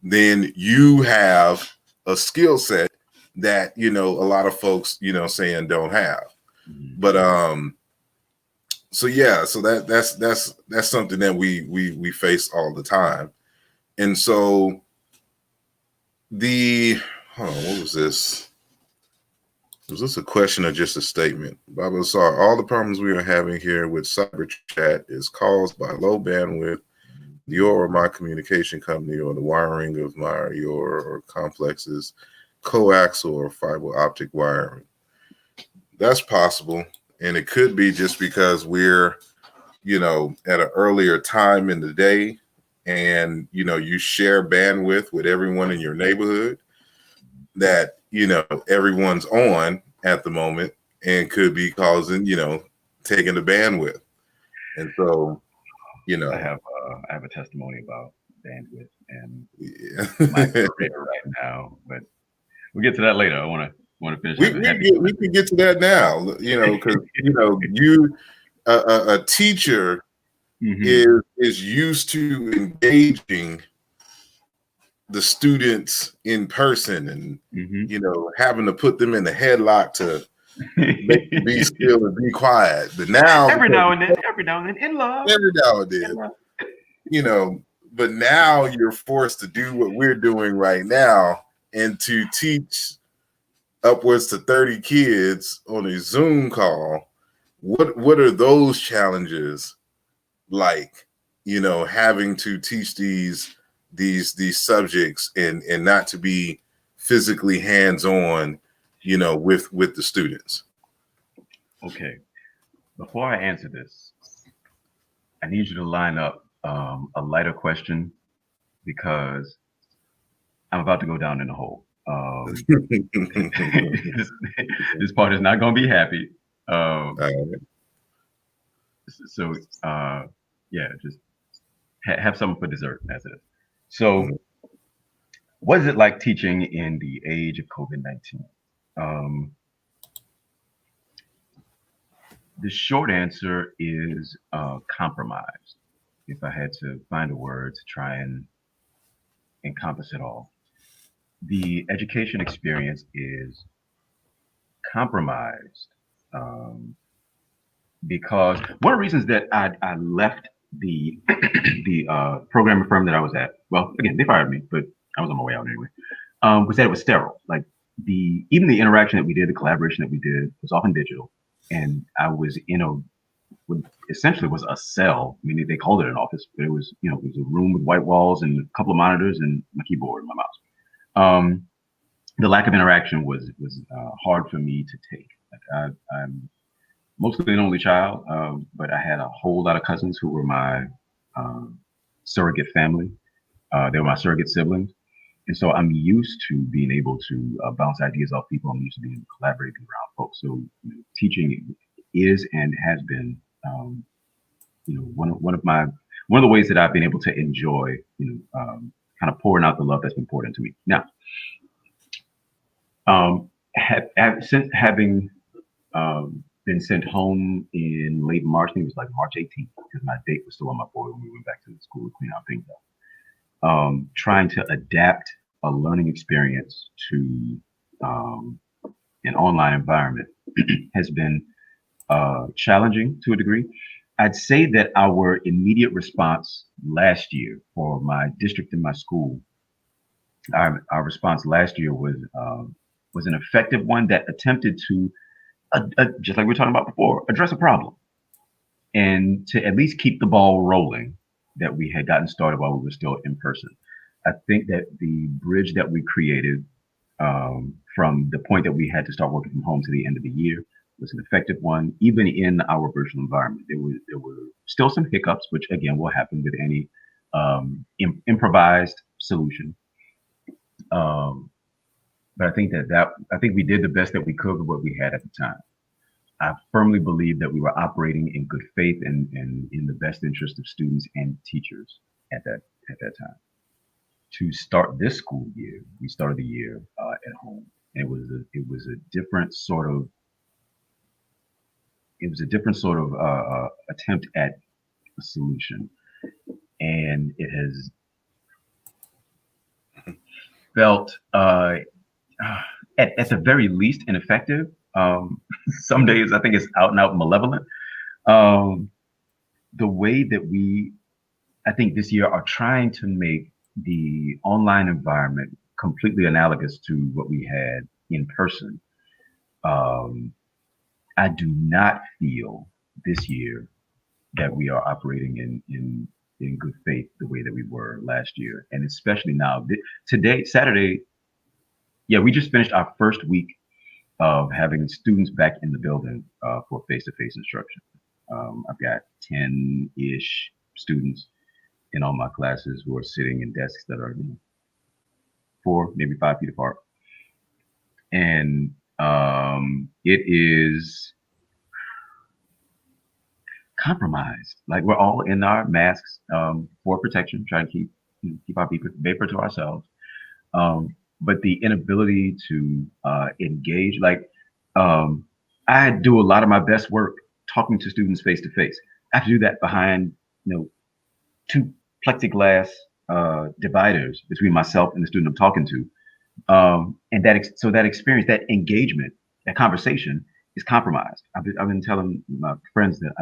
A: then you have a skill set that, you know, a lot of folks, you know, saying don't have.
B: Mhm.
A: But so yeah, so that's something that we face all the time. And so the hold on, what was this? Was this a question or just a statement? Baba Sar, all the problems we are having here with cyber chat is caused by low bandwidth, your or my communication company, or the wiring of my your or complexes, coaxial or fiber optic wiring. That's possible. And it could be just because we're, you know, at an earlier time in the day, and, you know, you share bandwidth with everyone in your neighborhood, that, you know, everyone's on at the moment, and could be causing, you know, taking the bandwidth. And so, you
B: I
A: know,
B: have a testimony about bandwidth and
A: yeah.
B: my career right now, but we'll get to that later. I want to finish
A: we
B: having
A: we
B: happy.
A: get we can get to that now, you know, because, you know, you a teacher
B: Mm-hmm.
A: is used to engaging the students in person, and,
B: Mm-hmm.
A: you know, having to put them in the headlock to make them be still and be quiet. But now, because
B: every now and then, in love,
A: every now and
B: in
A: then,
B: love.
A: you know, but now you're forced to do what we're doing right now, and to teach upwards to 30 kids on a Zoom call. What are those challenges like? You know, having to teach these subjects, and not to be physically hands-on, you know, with the students.
B: Okay, before I answer this, I need you to line up a lighter question because I'm about to go down in the hole. this, this part is not going to be happy. Um, so, yeah, just have something for dessert as it is. So, what is it like teaching in the age of COVID-19? Um, the short answer is compromised. If I had to find a word to try and encompass it all, the education experience is compromised um, because one of the reasons that I left the the programming firm that I was at, well, again, they fired me, but I was on my way out anyway, was that it was sterile. Like even the interaction that we did, the collaboration that we did was often digital, and I was in a what essentially was a cell. I mean, they called it an office, but it was, you know, it was a room with white walls and a couple of monitors and my keyboard and my mouse. Um, the lack of interaction was hard for me to take. Like I'm mostly an only child, but I had a whole lot of cousins who were my um, surrogate family. They were my surrogate siblings, and so I'm used to being able to bounce ideas off people. I'm used to being collaborating around folks. So, you know, teaching is and has been, you know, one of the ways that I've been able to enjoy, you know, kind of pouring out the love that's been poured into me. Now, since having been sent home in late March, I think it was like March 18th, because my date was still on my board when we went back to the school to clean out things up. Trying to adapt a learning experience to an online environment has been challenging to a degree. I'd say that our immediate response last year for my district and my school, our response last year was an effective one that attempted to, just like we were talking about before, address a problem and to at least keep the ball rolling that we had gotten started while we were still in person. I think that the bridge that we created from the point that we had to start working from home to the end of the year was an effective one. Even in our virtual environment, there were still some hiccups, which again will happen with any improvised solution. Um, but I think I think we did the best that we could with what we had at the time. I firmly believe that we were operating in good faith and in the best interest of students and teachers at that time. To start this school year, we started the year at home. It was a different sort of attempt at a solution, and it has felt at the very least ineffective. Some days I think it's out and out malevolent. Um, the way that we, I think this year, are trying to make the online environment completely analogous to what we had in person. Um, I do not feel this year that we are operating in good faith the way that we were last year, and especially now. Today, Saturday, yeah, we just finished our first week of having students back in the building for face-to-face instruction. I've got 10-ish students in all my classes who are sitting in desks that are 4, maybe 5 feet apart, and it is compromised. Like, we're all in our masks for protection, trying to keep our vapor to ourselves. But the inability to engage, like, I do a lot of my best work talking to students face to face. I have to do that behind, 2 plexiglass dividers between myself and the student I'm talking to. And so that experience, that engagement, that conversation is compromised. I've been telling my friends that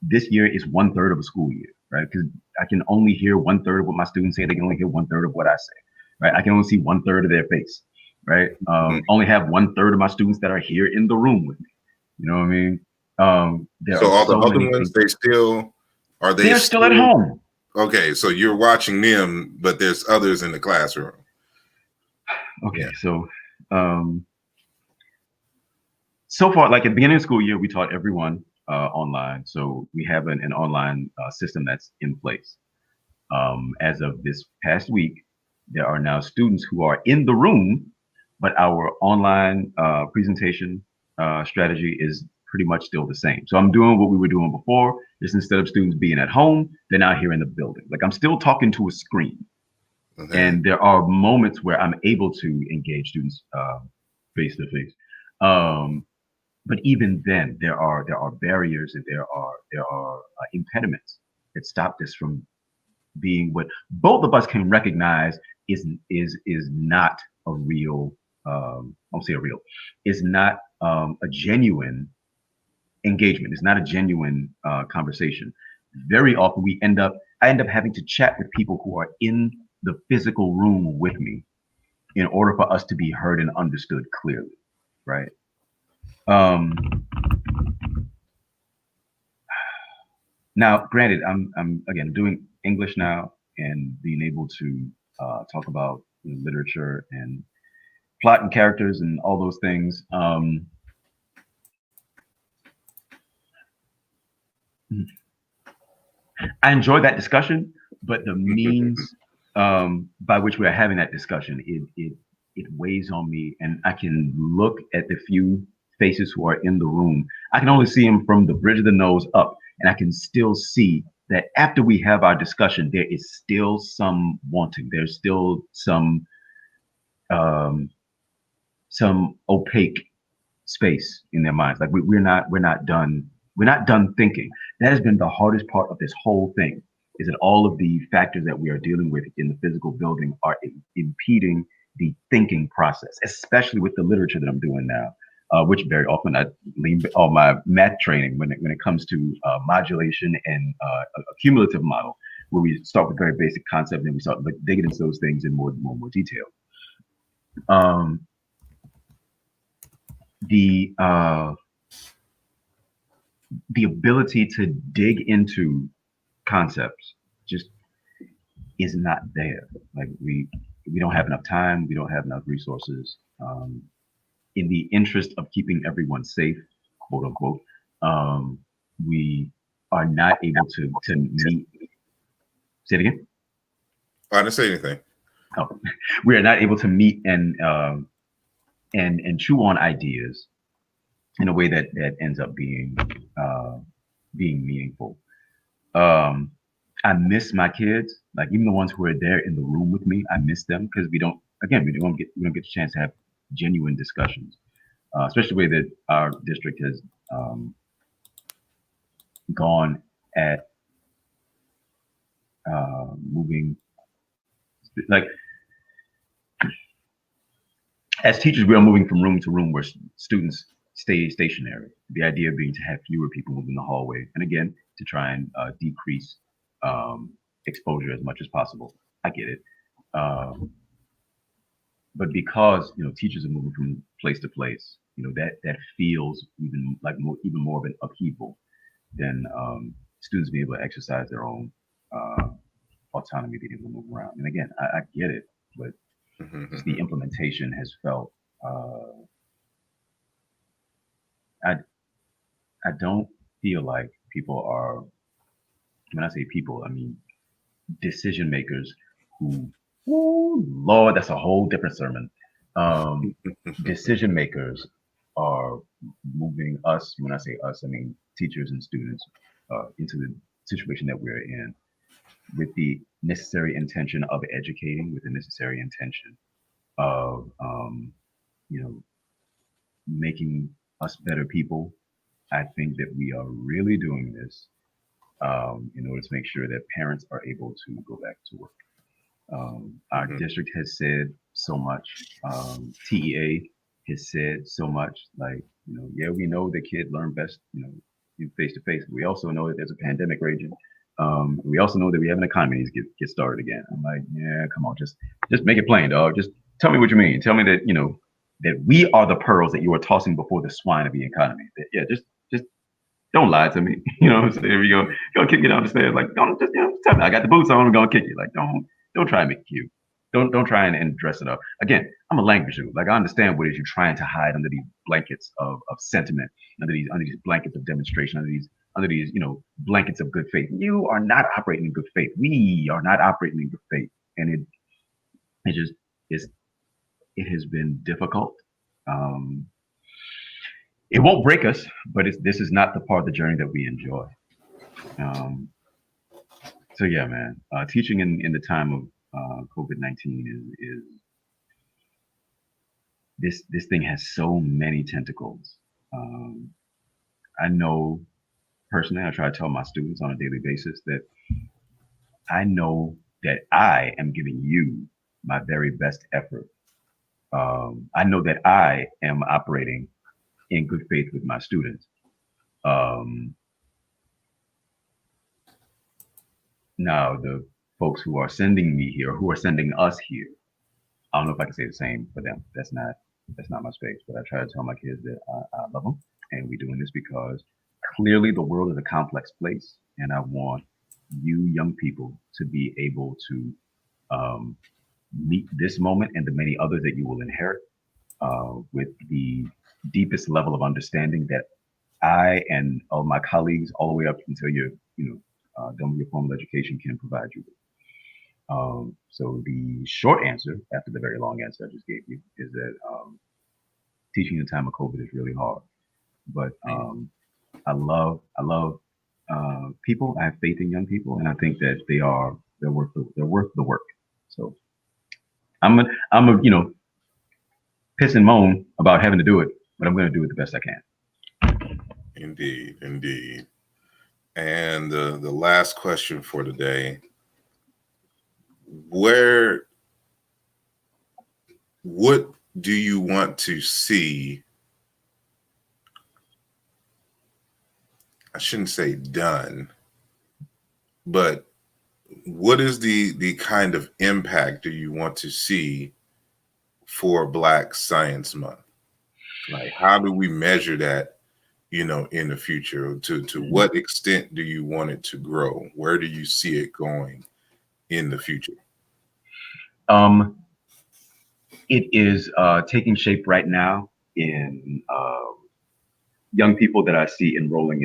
B: this year is 1/3 of a school year, right? Because I can only hear 1/3 of what my students say. They can only hear 1/3 of what I say, right? I can only see 1/3 of their face, right? Only have 1/3 of my students that are here in the room with me. You know what I mean? There
A: So
B: are
A: all the
B: so
A: other
B: many
A: ones,
B: things. They're still at home.
A: Okay, so you're watching them, but there's others in the classroom.
B: Okay,
A: Yeah.
B: so so far, like at the beginning of the school year, we taught everyone online. So we have an online system that's in place. As of this past week, there are now students who are in the room, but our online presentation strategy is pretty much still the same. So I'm doing what we were doing before. Just instead of students being at home, they're now here in the building. Like, I'm still talking to a screen.
A: Okay.
B: And there are moments where I'm able to engage students face to face. But even then, there are barriers, and there are impediments that stop this from being what both of us can recognize is not a real. I won't say a real. Is not a genuine engagement. It's not a genuine conversation. Very often, I end up having to chat with people who are in the physical room with me in order for us to be heard and understood clearly, right? Now, granted, I'm again doing English now, and being able to talk about literature and plot and characters and all those things. I enjoy that discussion, but the means by which we are having that discussion, it weighs on me, and I can look at the few faces who are in the room. I can only see them from the bridge of the nose up, and I can still see that after we have our discussion, there is still some wanting. There's still um, some opaque space in their minds. Like, we're not done. We're not done thinking. That has been the hardest part of this whole thing. Is that all of the factors that we are dealing with in the physical building are impeding the thinking process, especially with the literature that I'm doing now, which very often I lean on my math training when it comes to modulation and a cumulative model, where we start with very basic concepts and we start digging into those things in more detail. The ability to dig into concepts just is not there. Like, we don't have enough time, we don't have enough resources. In the interest of keeping everyone safe, quote unquote, we are not able to meet. Say it again.
A: I didn't say anything.
B: Oh, we are not able to meet and chew on ideas in a way that ends up being meaningful. I miss my kids, like, even the ones who are there in the room with me. I miss them because we don't get a chance to have genuine discussions, especially the way that our district has gone at moving. Like, as teachers, we are moving from room to room where students stay stationary. The idea being to have fewer people moving the hallway, and again, to try and decrease um, exposure as much as possible. I get it, but because teachers are moving from place to place, that feels even like even more of an upheaval than students being able to exercise their own uh, autonomy, being able to move around. And again, I get it, but just the implementation has felt. I I don't feel like people are. When I say people, I mean decision makers who. Oh Lord, that's a whole different sermon. Decision makers are moving us. When I say us, I mean teachers and students into the situation that we're in with the necessary intention of educating, with the necessary intention of you know making us better people. I think that we are really doing this in order to make sure that parents are able to go back to work. Our district has said so much. TEA has said so much. Like, yeah, we know the kid learn best, face to face. We also know that there's a pandemic raging. We also know that we have an economy needs to get started again. I'm like, yeah, come on, just make it plain, dog. Just tell me what you mean. Tell me that that we are the pearls that you are tossing before the swine of the economy. That, yeah, just don't lie to me. So there we go. Go kick you down the stairs. Like, don't just tell me I got the boots on. I'm gonna kick you. Like, don't try and make it cute. Don't try and dress it up. Again, I'm a language dude. Like, I understand what it is you're trying to hide under these blankets of sentiment, under these blankets of demonstration, under these blankets of good faith. You are not operating in good faith. We are not operating in good faith, and it just is. It has been difficult. It won't break us, but this is not the part of the journey that we enjoy. So yeah, man, teaching in the time of COVID-19 is this thing has so many tentacles. I know personally, I try to tell my students on a daily basis that I know that I am giving you my very best effort. I know that I am operating in good faith with my students. Now, the folks who are sending me here, who are sending us here, I don't know if I can say the same for them. That's not my space. But I try to tell my kids that I love them, and we're doing this because clearly the world is a complex place, and I want you young people to be able to meet this moment and the many others that you will inherit with the deepest level of understanding that I and all my colleagues, all the way up until you're done with your formal education, can provide you with. So the short answer, after the very long answer I just gave you, is that teaching in the time of COVID is really hard. But I love people. I have faith in young people, and I think that they're worth the work. So I'm a piss and moan about having to do it, but I'm going to do it the best I can.
A: Indeed, indeed. And the last question for today: what do you want to see? I shouldn't say done, but what is the kind of impact do you want to see for Black Science Month? Like, how do we measure that, in the future? To what extent do you want it to grow? Where do you see it going in the future?
B: It is taking shape right now in young people that I see enrolling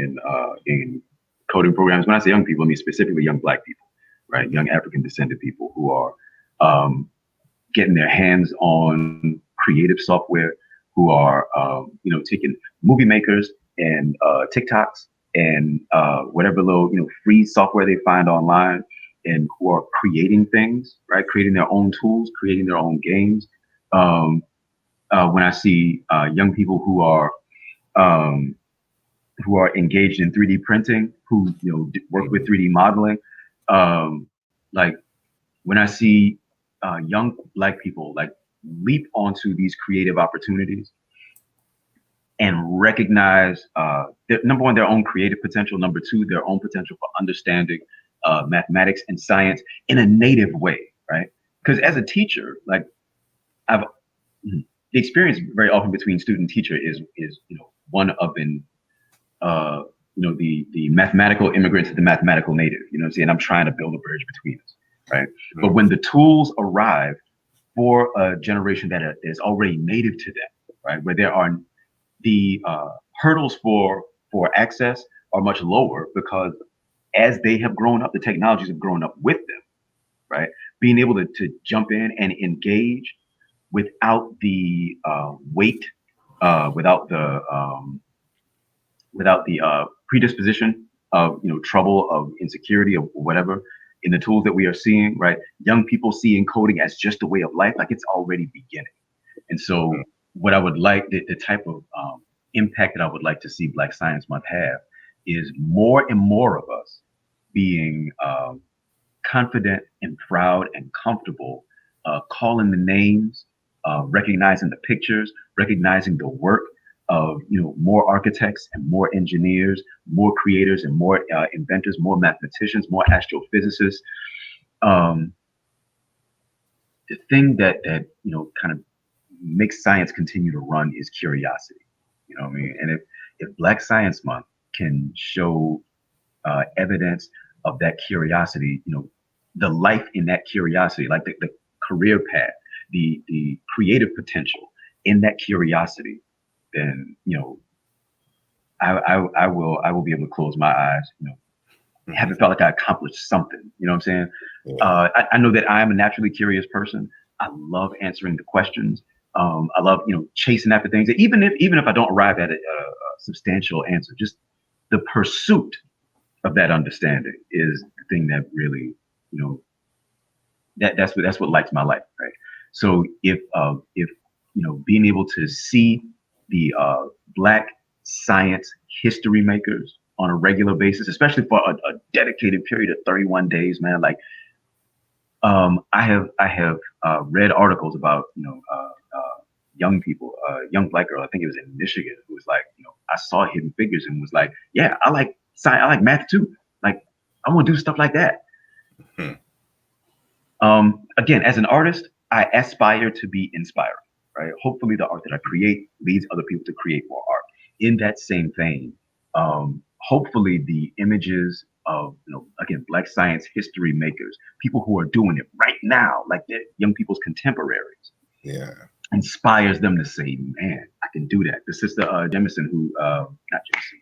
B: in coding programs. When I say young people, I mean specifically young Black people, right? Young African descended people who are getting their hands on creative software, who are taking movie makers and TikToks and whatever little free software they find online, and who are creating things, right? Creating their own tools, creating their own games. When I see young people who are engaged in 3D printing, who work with 3D modeling, like when I see young Black people like leap onto these creative opportunities and recognize number one, their own creative potential, number two, their own potential for understanding mathematics and science in a native way, right? Because as a teacher, like I've the experience very often between student and teacher is one of the mathematical immigrant to the mathematical native. You know what I'm saying? I'm trying to build a bridge between us, right? Mm-hmm. But when the tools arrive for a generation that is already native to them, right, where there are the hurdles for access are much lower because as they have grown up, the technologies have grown up with them, right? Being able to jump in and engage without the weight, without the predisposition of trouble, of insecurity, of whatever, in the tools that we are seeing, right? Young people seeing coding as just a way of life, like it's already beginning. And so what I would like, the type of impact that I would like to see Black Science Month have is more and more of us being confident and proud and comfortable calling the names, recognizing the pictures, recognizing the work of more architects and more engineers, more creators and more inventors, more mathematicians, more astrophysicists. The thing that kind of makes science continue to run is curiosity. You know what I mean? And if Black Science Month can show evidence of that curiosity, the life in that curiosity, like the career path, the creative potential in that curiosity, then I will be able to close my eyes. Haven't felt like I accomplished something. You know what I'm saying? Yeah. I know that I am a naturally curious person. I love answering the questions. I love chasing after things. Even if I don't arrive at a substantial answer, just the pursuit of that understanding is the thing that really that's what lights my life, right? So if being able to see the Black science history makers on a regular basis, especially for a dedicated period of 31 days, man. Like, I have read articles about young people, young Black girl, I think it was in Michigan, who was like, I saw Hidden Figures and was like, yeah, I like science, I like math too. Like, I want to do stuff like that. Again, as an artist, I aspire to be inspiring, right? Hopefully the art that I create leads other people to create more art. In that same vein, hopefully the images of, again, Black science history makers, people who are doing it right now, like the young people's contemporaries, inspires them to say, man, I can do that. The sister Jemison, who, not Jemison,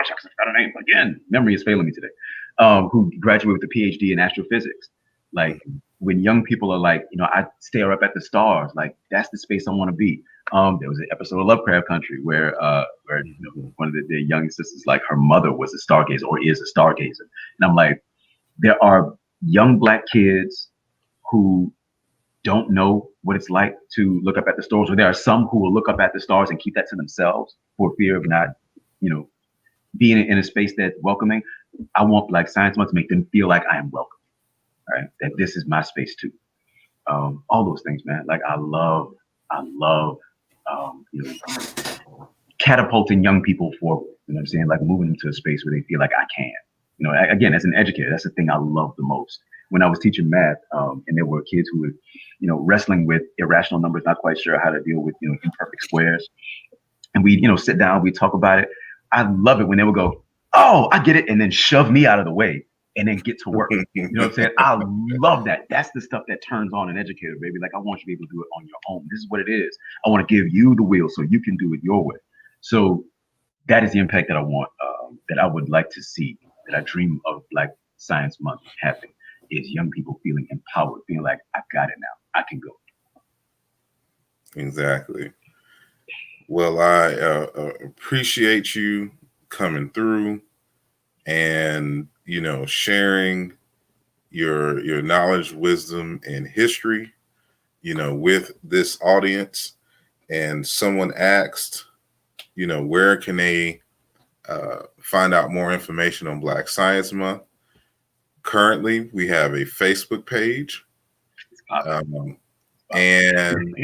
B: shucks, I forgot her name again. Memory is failing me today. Who graduated with a PhD in astrophysics. Like, when young people are like, I stare up at the stars, like that's the space I want to be. There was an episode of Lovecraft Country where one of the young sisters, like her mother was a stargazer or is a stargazer. And I'm like, there are young Black kids who don't know what it's like to look up at the stars, or there are some who will look up at the stars and keep that to themselves for fear of not, being in a space that's welcoming. I want Black Science Month to make them feel like I am welcome, right? That this is my space too. All those things, man. Like, I love catapulting young people forward. You know what I'm saying? Like, moving them to a space where they feel like I can. Again, as an educator, that's the thing I love the most. When I was teaching math, and there were kids who were, wrestling with irrational numbers, not quite sure how to deal with, imperfect squares, and we, sit down, we talk about it. I love it when they would go, "Oh, I get it," and then shove me out of the way and then get to work. You know what I'm saying? I love that. That's the stuff that turns on an educator, baby. Like, I want you to be able to do it on your own. This is what it is. I want to give you the wheel so you can do it your way. So that is the impact that I want, that I would like to see, that I dream of Black Science Month happening, is young people feeling empowered, feeling like, I've got it now. I can go.
A: Exactly. Well, I appreciate you coming through and, sharing your knowledge, wisdom, and history, with this audience. And someone asked, where can they find out more information on Black Science Month? Currently, we have a Facebook page. and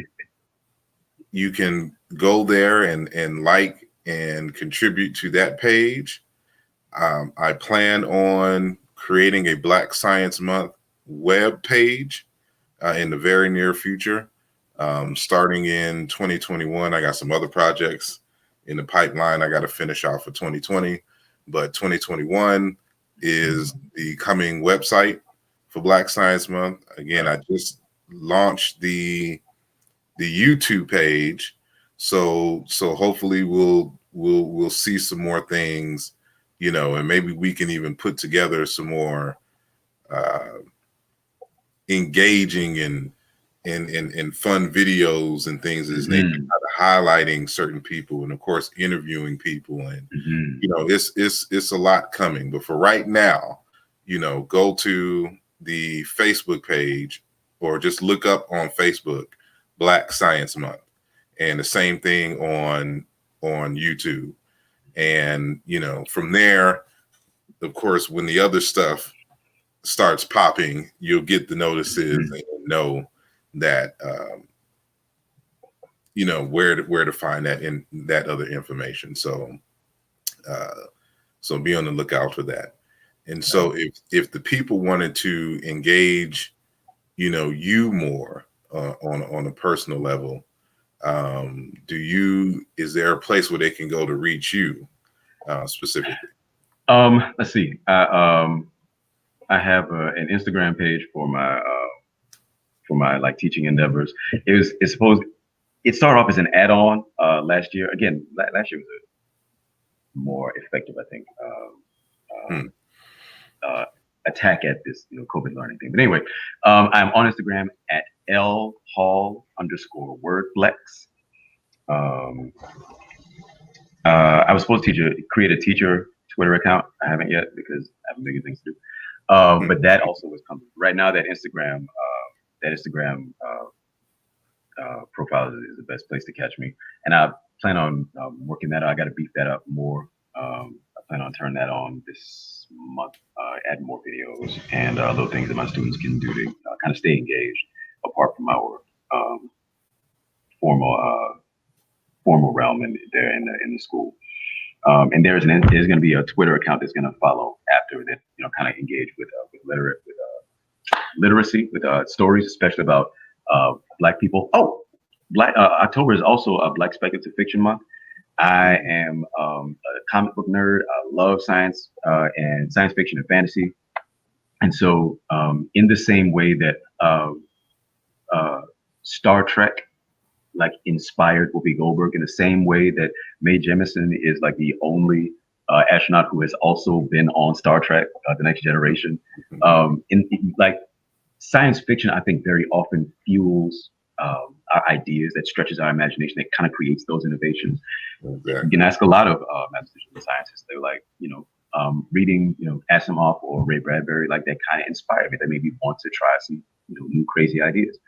A: you can go there and like and contribute to that page. I plan on creating a Black Science Month web page in the very near future. Starting in 2021, I got some other projects in the pipeline I got to finish off for 2020, but 2021 is the coming website for Black Science Month. Again, I just launched the YouTube page, so hopefully we'll see some more things, and maybe we can even put together some more engaging and fun videos and things of this nature, highlighting certain people, and of course interviewing people, and it's a lot coming. But for right now, go to the Facebook page or just look up on Facebook Black Science Month, and the same thing on YouTube. And from there, of course, when the other stuff starts popping, you'll get the notices and know that where to find that in that other information. So be on the lookout for that. And so if the people wanted to engage you more on a personal level, is there a place where they can go to reach you specifically?
B: Let's see. I have an Instagram page for my like teaching endeavors. It started off as an add-on last year. Again, last year was more effective, I think, attack at this COVID learning thing. But anyway, I'm on Instagram at lhall_wordflex. I was supposed to create a teacher Twitter account. I haven't yet because I have bigger things to do. But that also was coming. Right now, that Instagram profile is the best place to catch me, and I plan on working that out. I got to beef that up more. I plan on turning that on this month, add more videos and little things that my students can do to kind of stay engaged apart from our formal realm in the school. And there's going to be a Twitter account that's going to follow after that, kind of engage with literacy, with stories, especially about Black people. Oh, October is also a Black Speculative Fiction Month. I am a comic book nerd. I love science and science fiction and fantasy. And so in the same way that Star Trek inspired Whoopi Goldberg, in the same way that Mae Jemison is like the only astronaut who has also been on Star Trek, The Next Generation. In science fiction, I think very often fuels our ideas, that stretches our imagination, that kind of creates those innovations. You can ask a lot of mathematicians and scientists. They're like, reading, Asimov or Ray Bradbury, that kind of inspired me. That made me want to try some, new crazy ideas.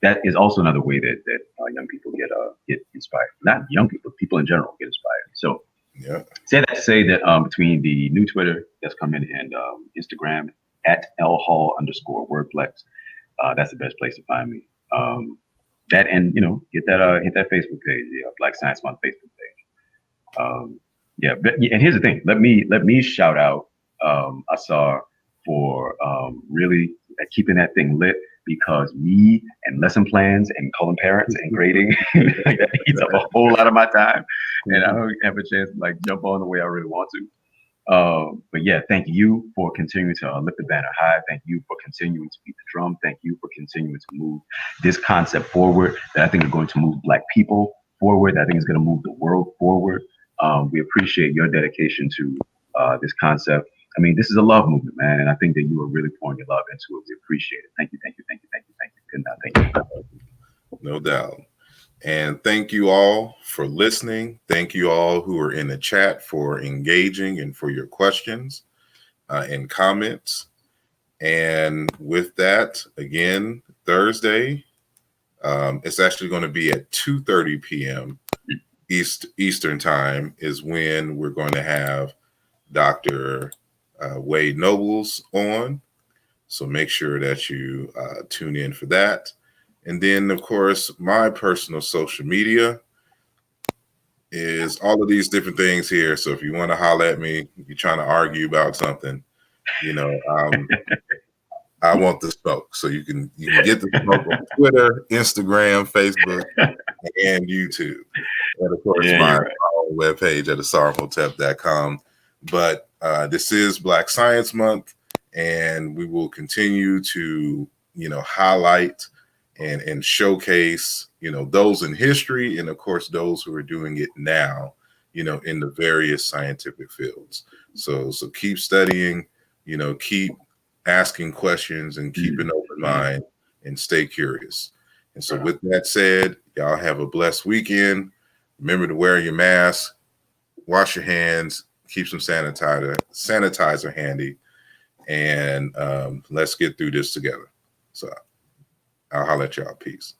B: That is also another way that young people get inspired. Not young people, people in general get inspired. So say that to say that between the new Twitter that's coming and Instagram at lhall_wordflex, that's the best place to find me. That and hit that Facebook page, Black Science Month Facebook page. And here's the thing. Let me shout out Asar for really keeping that thing lit, because me and lesson plans and calling parents and grading that eats up a whole lot of my time, and I don't have a chance to jump on the way I really want to. But yeah, thank you for continuing to lift the banner high. Thank you for continuing to beat the drum. Thank you for continuing to move this concept forward, that I think is going to move Black people forward, that I think is going to move the world forward. We appreciate your dedication to this concept. I mean, this is a love movement, man, and I think that you are really pouring your love into it. We appreciate it. Thank you, thank you, thank you, thank you, thank you. Good night, thank you.
A: No doubt. And thank you all for listening. Thank you all who are in the chat for engaging and for your questions and comments. And with that, again, Thursday, it's actually going to be at 2:30 p.m. Eastern time is when we're going to have Dr. Wade Nobles on. So make sure that you tune in for that. And then, of course, my personal social media is all of these different things here. So if you want to holler at me, you're trying to argue about something, you know, I want the smoke. So you can get the smoke on Twitter, Instagram, Facebook, and YouTube. And of course,
B: Yeah,
A: my
B: you're right.
A: webpage at asarimhotep.com. But this is Black Science Month, and we will continue to, highlight and showcase, those in history, and of course, those who are doing it now, in the various scientific fields. So keep studying, keep asking questions, and keep an open mind, and stay curious. And so, with that said, y'all have a blessed weekend. Remember to wear your mask, wash your hands, keep some sanitizer handy, and let's get through this together. So I'll holler at y'all. Peace.